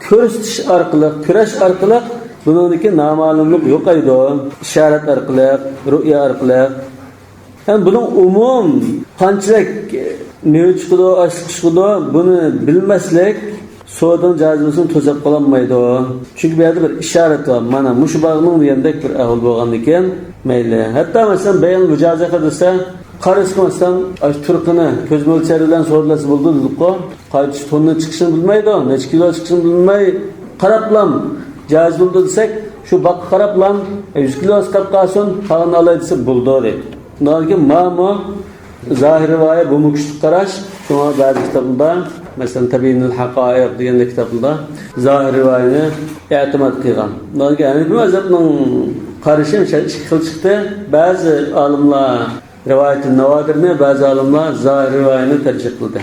ko'rsatish orqali, kurash orqali buningdagi noma'lumlik yo'qaydi. Ishorat orqali, ru'ya orqali. Ham buning umum qanchalik nima chiqdi, chiqdi, buni bilmaslik savdo jazosini to'sib qolmaydi. Chunki bu yerda bir ishorat bor. Mana mushu bag'ning degandek bir ahvol bo'lgan ekan, mayli. Hatto masalan bayon mujozaqa desa, qarasqamasdan turqini ko'z mo'lchari bilan savdolasi bo'ldi dedi-ku. Qaychi tonni chiqishini bilmaydi, necha kilo chiqishini bilmay qarablam joiz bo'ldi desak, shu baqqa qarablam 100 kilo chiqib qolsin, qolgan olay desa bo'ldi deydi. Undan keyin ma'mo zohir rivoya bu kuchli qarash, shunga ba'zi kitoblarda, masalan Tabinul Haqoiq degan kitobda zohir rivoyani e'timod qilgan. Undan keyin Hanifi mazhabning qarashi ikki xil chiqdi. Ba'zi olimlar rivoyatun navodirni, ba'zi olimlar zohir rivoyani tarjih qildi.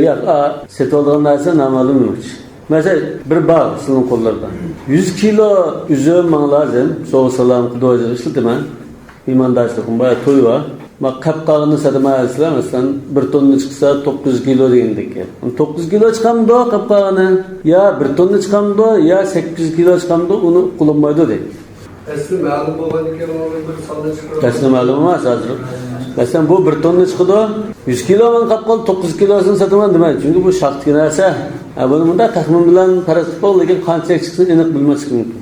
Yo'q, setolgan narsa noma'lum emas. Mesela bir bağ sizin kollarda. 100 kilo üzüm bana lazım. Soğuk salam kıdığacı işletemem. İmandaşlıkım bayağı toy var. Bak kapkağını satmaya alsılar. Mesela bir tonlu çıksa 900 kilo deyendik. 900 kilo çıkan da kapkağını. Ya bir tonlu çıkan da ya 800 kilo çıkan da onu kullanmaydı değil.
Esli ma'lum bo'lgandan bir sonda chiqadi.
Esli ma'lum emas hozir. Masalan bu bir tonna chiqdi, 100 kilo men qapqol 900 kilosini sotaman demaydi. Chunki bu shaxtga narsa. Buni bunda taxmin bilan qarab qo'y, lekin qancha chiqsin aniq bilmaslik mumkin.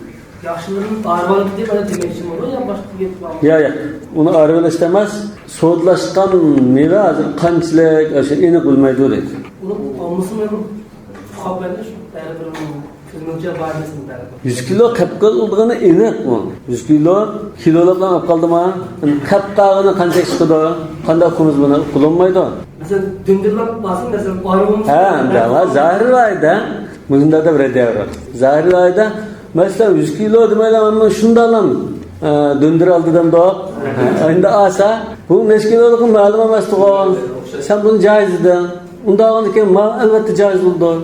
Yaxshilarning armonlik deb ana demoqchimi bor, yo boshqa gap bormi?
Yo'q. Uni arvalash emas, sodlashgan neva hozir qanchalik o'sha aniq bilmaydi deydi.
Uni olmasam xabarda shu baribir
100 kilo qapqol o'ldigani aniq bu. 100 kilo kilolardan olib qoldimi? Qapqog'ini qancha chiqdi? Qanday qilamiz buni? Qulunmaydi.
Mesela döndürülen basın mesela ayrılmış.
Ama zahir ayda bunda da bir devre. Zahir ayda mesela 100 kilo demeyle ama şundan döndür aldıdan da aynı asa bu ne kiloluk malum emasdı o. Sen bunu caiz edin. Unda onu ki mal elbette caiz oldu.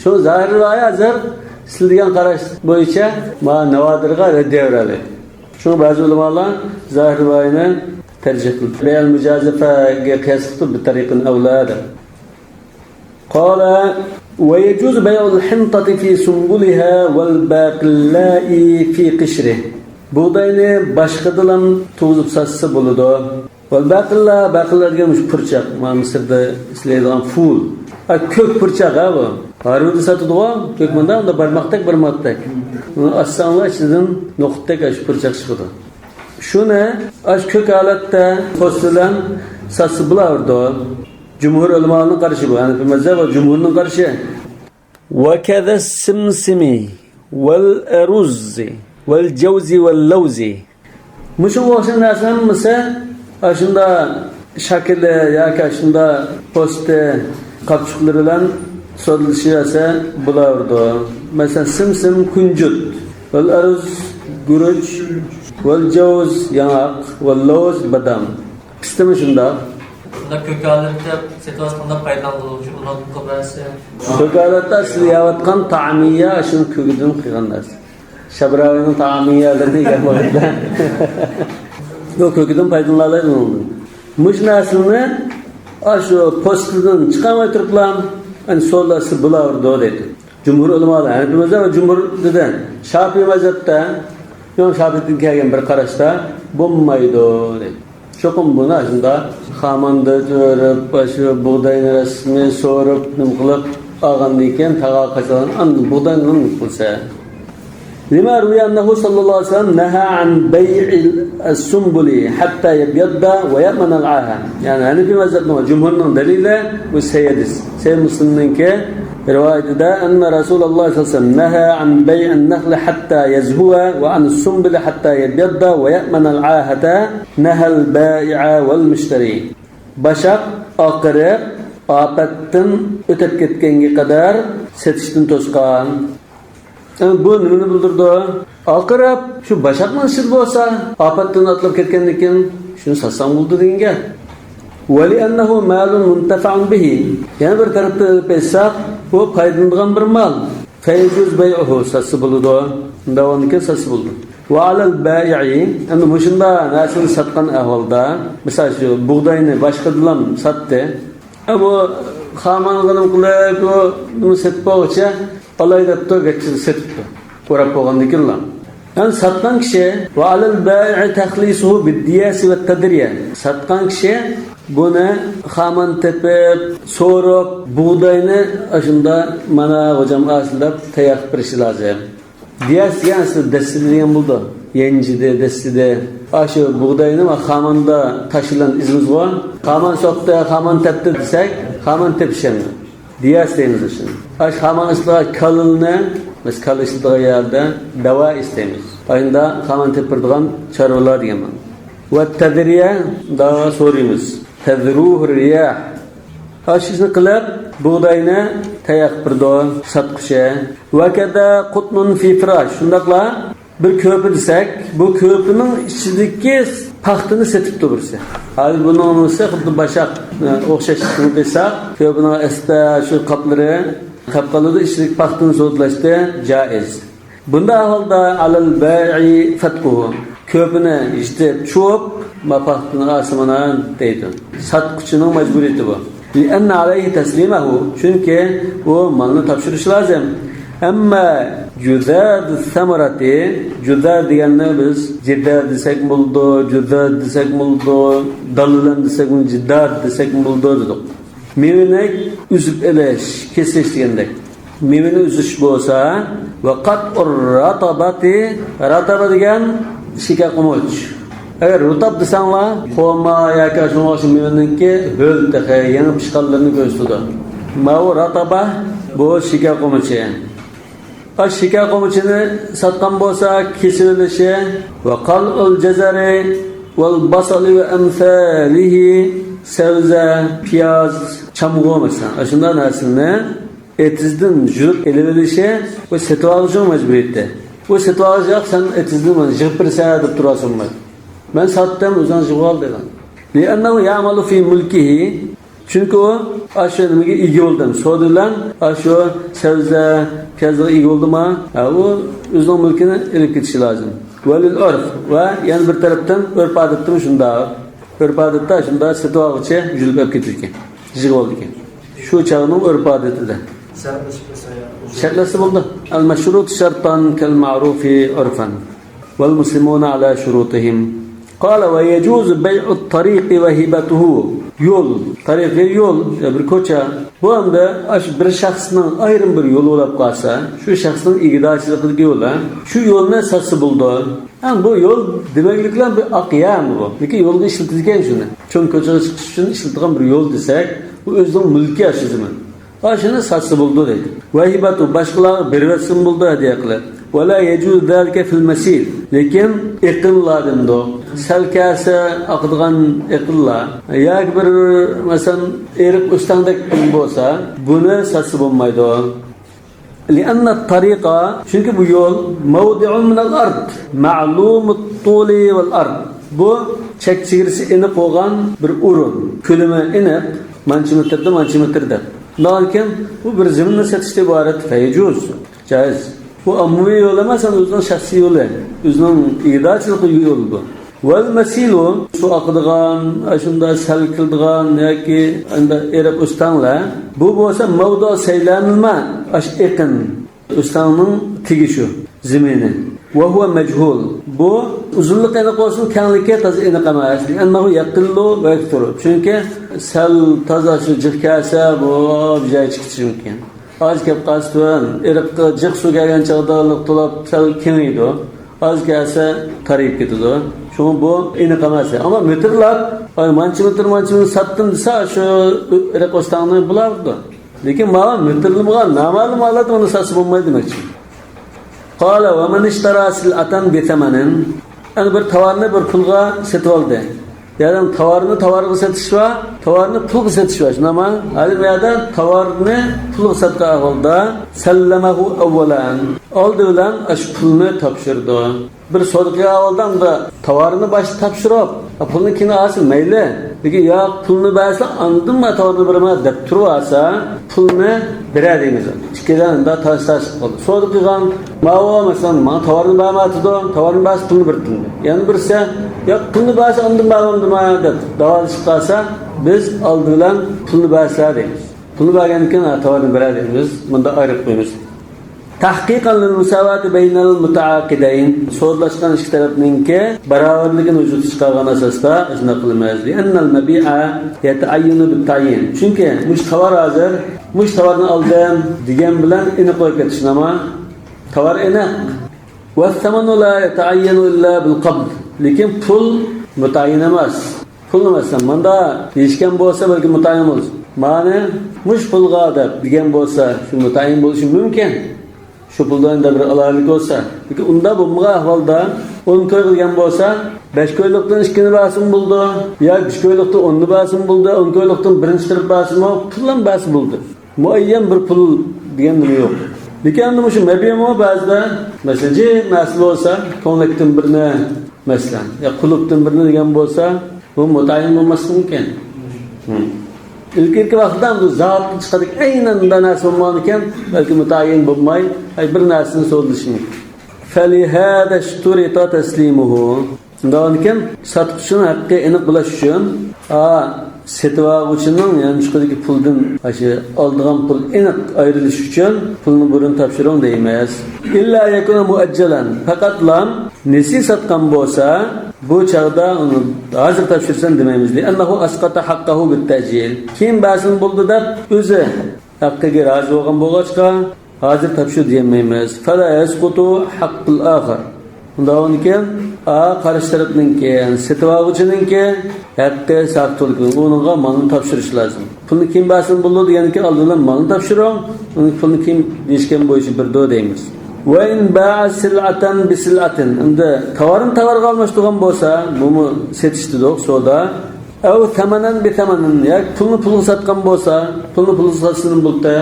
Şu zahir ayda hazır sildiğin qarash bo'yicha ma navodirga devrali. Şu bazı ulamalar zahir ayını tercih qildi. Bayal mujazafaga qiyasli bir tariqin avlada. Qala wa yajuz bay'ul hintati fi sumbulha wal baqilla'i fi qishrih. Buğdayni boshqadan tug'izib satsa bo'ladi. Wal baqillar degan purchaq, Misrda ishlaydigan ful. Ko'k purchaq bu. Harvada sotadiku, ko'k manda unda barmoqdak. Aslanlar ichidan no'qitdek shu purchaq chiqadi. Shuni ash ko'k holatda qo'shilgan satsa bo'lardi. Jumhur ulamoning qarashi bu. Hanifi mazhab va jumhurning qarashi. Wa kadha simsimi wal aruz wal jawzi wal lawzi. Mushu o'sha narsa hammasi ashunda şakili yoki shunda posti qapchiqlari bilan so'zlashsa bo'lardi. Masalan, simsim kunjut, val aruz guruch, val jawz yanaq, val lawz badam. Pistimi shunda?
Bunda ko'kalatda situatsiyada foydalanuvchi ular qo'brasi.
Ko'kalatda siz yeyotgan ta'miya shuni ko'gidan qilgan narsa. Shabravining ta'miyalarni yegan bo'ladi. Yo'q, ko'gidan foydalanadi. Mush narsani shu postdan chiqamay turiblar, ani so'lasi bo'lardi dedi. Jumhur ulamolar, Hanafiylar va jumhur dedi. Shafiy mazhabda, yo'q Shafiydan kelgan bir qarashda bo'lmaydi dedi. Çokum buni shunda xamanda jo'rib, shu bug'doyni rasmi so'rib, nim qilib olgandan keyin taqa qachadan endi bug'doyni nim qilsa. Lima ruya annahu sallallohu alayhi vasallam naha an bay'il as-sumbuli hatta yabyadda wa ya'man al-'aha. Yani Hanifi mazhabning jumhurning dalili bu sayyidis. Sayyid Muslimninki rivoyatida anna Rasululloh sallallohu alayhi vasallam naha an bay' an-nakhl hatta yazhuwa wa an as-sumbuli hatta yabyadda wa ya'man al-'ahata naha al-ba'i'a wal-mushtari. Bashaq oqirib ofatdan o'tib ketganga qadar setishdan to'sqan. Bu nimani bildirdi? Oqirib shu bashaqning shir bo'lsa, ofatdan o'tlab ketgandan keyin shuni satsam bo'ldi degan. Vali annahu malun muntafa'un bihi. Yana bir tarafda pesaq bu foydalanadigan bir mal. Fayjuz bay'uhu sasi bo'ldi. Davomga sasi bo'ldi. Va alal ba'i'i endi mushunda narsani satgan ahvolda, misol shu bug'doyni boshqadan satdi. Bu xamanligini qilib, bu setpoqcha alayda geçti setdi. Ko'rib qo'ygandan keyin yani satgan kishi va alal ba'i takhlisuhu bid-diyasi va tadriya. Satgan kishi buni xaman tepib, so'rib, bug'doyni shunda mana hocam aslab tayoq berishi lozim. Diyas yani destidigan bo'ldi. Yenjide, destide. Shu bug'doyni va xamanda tashilan izimiz bor. Xaman soqda, xaman tepdi desak, xaman tepishadi. Diyas deymiz shuni. Xaman istig'a kalilni, biz kal istig'a yerda davo istaymiz. Ayında xaman tepirdigan chorvalar deganman. Va tadriya davo so'raymiz. Tadruhu riyah. Ashishni qilib bug'doyni tayoq birdo satqishi va kada qutnun fi firash. Shundaqla bir ko'pi desak, bu ko'pining ichidagi paxtini setibdi birisi. Hali buni olsa xuddi bashaq o'xshashni desak, ko'pining asta shu qaplari qapqalida ichidagi paxtini so'zlashda joiz. Bunda ahvolda alal bai'i fatquhu. Ko'pini ishtib cho'p paxtini asmana deydi. Satquchining majburiyati bu. Li'anna alayhi taslimahu. Chunki u malni topshirish lozim. Amma juzad samarati, juzad deganni biz jiddad desak bo'ldi, juzad desak bo'ldi, dallan desak bo'ldi, jiddad desak bo'ldi dedik. Mevani uzib elish, kesish degandek. Mevani uzish bo'lsa va qat'ur ratabati, rataba degan shika qumuch. Agar rutab desanglar, xoma yoki shu mevaninki ho'l taqa, yangi pishqanlarni ko'rsatadi. Ma'u rataba bu shika qumuchi. Shika qo'michini satgan bo'lsa kesilishi va qal'ul jazari val basali va amsalihi sabza, piyoz, chamg'u masalan. Shunday narsani etizdan yurib elilishi va setolishi majburiyatda. Bu setolish sen etizdan yig'ib birsa deb turasizmi? Ben satdım uzun jig'ol dedim. Li'annahu ya'malu fi mulkihi. Çünkü o aşağı nimaga ega bo'ldim. Sodilan aşu sabza, piyozga ega bo'ldimi? O o'zining mulkini ilib ketishi lozim. Valil urf va yana bir tarafdan urf odatda shunda. Urf odatda shunda setolg'icha yurib olib ketilgan. Jig'ol ekan. Shu chog'ning urf odatida. Shartlasi bo'ldi. Al-mashrut shartan kal ma'rufi urfan. Wal muslimuna ala shurutihim. قال ويجوز بيع الطريق وهبته yol, tariqi yol, bir ko'cha. Bu anda bir shaxsning ayrim bir yo'li bo'lib qolsa, shu shaxsning ig'dorchiligiga yo'l, shu yo'lni satsa bo'ldi. Bu yo'l demakliklar bir aqyam bu. Lekin yo'lga ishlatilgan shuni. Cho'ng ko'chaga chiqish uchun ishlatilgan bir yo'l desak, bu o'zining mulki ashizmi. Shuni satsa bo'ldi deydi. Vahibatu boshqalar bervatsin bo'ldi hadiya qilib. Wala yajuz zalika fil masil. Lekin iqinlar demdi. Selkase aqdigan iqinlar. Yak bir masalan erik ustandek bolsa, buni satsa bo'lmaydi. لأن الطريقة çünkü bu yol موضع من الأرض معلوم الطول والأرض bu çekçigirisi iniq olgan bir urun külümü iniq mançı metrede lakin bu bir zeminle satışta ibaret feycuz caiz bu ammuvi yol emas o'zining shaxsiy yo'li o'zining idachilik yo'li bu vel mesilu su aqdigan shunda sal qildigan yoki unda erib ustanlar bu bo'lsa mavdu saylanma ash eqin ustanning tegişi zemini ve huve mechul bu uzunluk aniq olsun kenglike taz aniq emas annahu yaqillu ve yakturu çünkü sal taza shu jiqkasa bu joy chiqishi mumkin az gap qasdin eriqqa jiq suv kelgan chog'da to'lab sal kengaydi az kelsa tarayib ketadi çünkü bu aniq emas ama metrlab mancha metr satdim desa shu eriq ustanni bulardi lekin mana metrlimiga noma'lum holat uni satsa bo'lmaydi demoqchi قال ومن اشترى سلعة بثمن أنا bir tovarni bir pulga setib oldi. Yani tovarni setish va tovarni pulga setish va shunama. Hali bu yerda tovarni pulga sotgan holda sallamahu avvalan. Oldi bilan ash pulni topshirdi. Bir sodqa avvaldan da tovarni baş topshirib, pulni keyin olsin mayli. Lekin yo pulni bersa, andimma tovarni berma deb tursa, pulni beradiğimiz. İkkidan da taş oldu. Sodqigan mavo masalan, "Men tovarni bermatido, tovarni bas pulni berdim." Yani birse, "Ya pulni bersa andim bermandima" deb davolish qilsa, biz oldidan pulni bersa deymiz. Pulni bergandan tovarni beradiğimiz. Bunda ayrıp qo'yamiz. Tahqiqan lil musawati baynal mutaaqidayn so'zlashgan ikki tarafninki barobarligini vujudga chiqargan asosda shuna qilamiz. Annal mabi'a yata'ayyanu bit tayin. Chunki mush tovar hozir, mush tovarni oldim degan bilan ini qo'yib ketish nima? Tovar ina. Va thamanu la yata'ayyanu illa bil qabd. Lekin pul mutayin emas. Pul emasdan manda deyishgan bo'lsa balki mutayin bo'lar. Ma'ni mush pulga deb degan bo'lsa shu mutayin bo'lishi mumkin. Şu puldan da bir alaylık olsa, peki unda bu ahvalda 10 köy qilgan bo'lsa, 5 köylükten 2'ni basım buldu, ya 5 köylükten 10'nu basım buldu, 10 köylükten 1'inchi qilib basım o, puldan basım buldu. Muayyen bir pul degan nima yo'q. Lekin endi shu mabiymo ba'zida, masalan, nasl olsa, ko'nglakdan birini, masalan, ya qulubdan birini degan bo'lsa, bu mutayin bo'lmasligi mumkin. İlk vaqtdan bu zot chiqadi aynan narsa bo'lgan balki mutayin bo'lmay bir narsani so'zlishi mumkin. Falihada shturita taslimuhu. Undan keyin sotuvchining haqqi aniq bo'lish uchun setuvchining yani chiqadagi puldan oldigan pul aniq ayrilish uchun pulni burun topshirib deymiz. İlla yakuna muajjalan. Faqat lam nesi sotgan bo'lsa bu chaqda uni hozir topshirsan demaymiz. Annahu asqata haqqahu bit-tajil. Kim basin bo'ldi deb o'zi haqqiga rozi bo'lgan bo'lg'achqa hozir topshir demaymiz. Fala yasqutu haqqul akhar. Undan keyin qarshi tarafninki, yani setuvchininki haqqi saqtulki, uningga malni topshirish lozim. Pulni kim basin bo'ldi deganki oldindan malni topshirib, uni pulni kim deyishgan bo'yicha bir do deymiz. Ve in ba'a sil'atan bi sil'atin. Unda tovarga almashtirgan bo'lsa, buni setishdidoq soda. Aw thamanan bi thamanin. Ya pulni satgan bo'lsa, pulni satsin bo'lsa,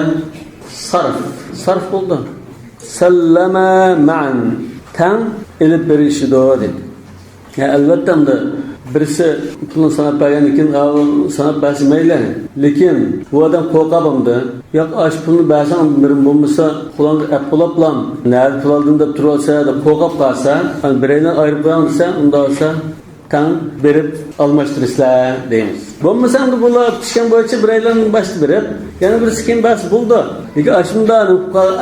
sarf bo'ldi. Sallama ma'an. Tan elib berishido dedi. Ya albatta unda birisi pulni sanab bergandan keyin sanab bersa mayli. Lekin bu odam qo'rqabamdi. Yo'q, ash pulni bersam birim bo'lmasa, qo'lingga apolaplam. Nari pul oldim deb turolsa, deb qo'rqab qolsa, biraydan ayirib qo'yam desa, unda olsa tan berib almashtirishlar deymiz. Bo'lmasa unda bular pishgan bo'yicha biraydan boshni berib, yana birisi kim bas bo'ldi. Lekin ashunda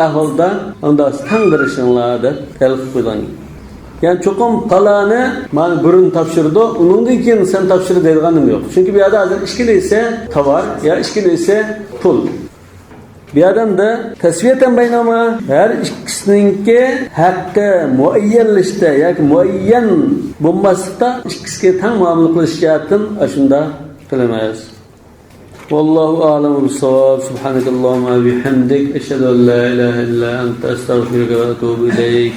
ahvolda unda tan berishinglar deb talqin qo'ygan. Yani çokum palani mana burun topshirdi, undan keyin sen topshir deydiganim yo'q. Chunki bu yerda hozir ishkili ise tovar, ya ishkili ise pul. Bu yerdan da tasviyatan baynama her ikkisininki haqqi muayyanlashda yoki muayyan bo'lmaslikda ikkisiga teng muomala qilishdan ashunda qilamiz. Vallahu a'lamu bis-savab. Subhanakallahumma va bihamdik, ashhadu an la ilaha illa anta, astaghfiruka va atubu ilayk.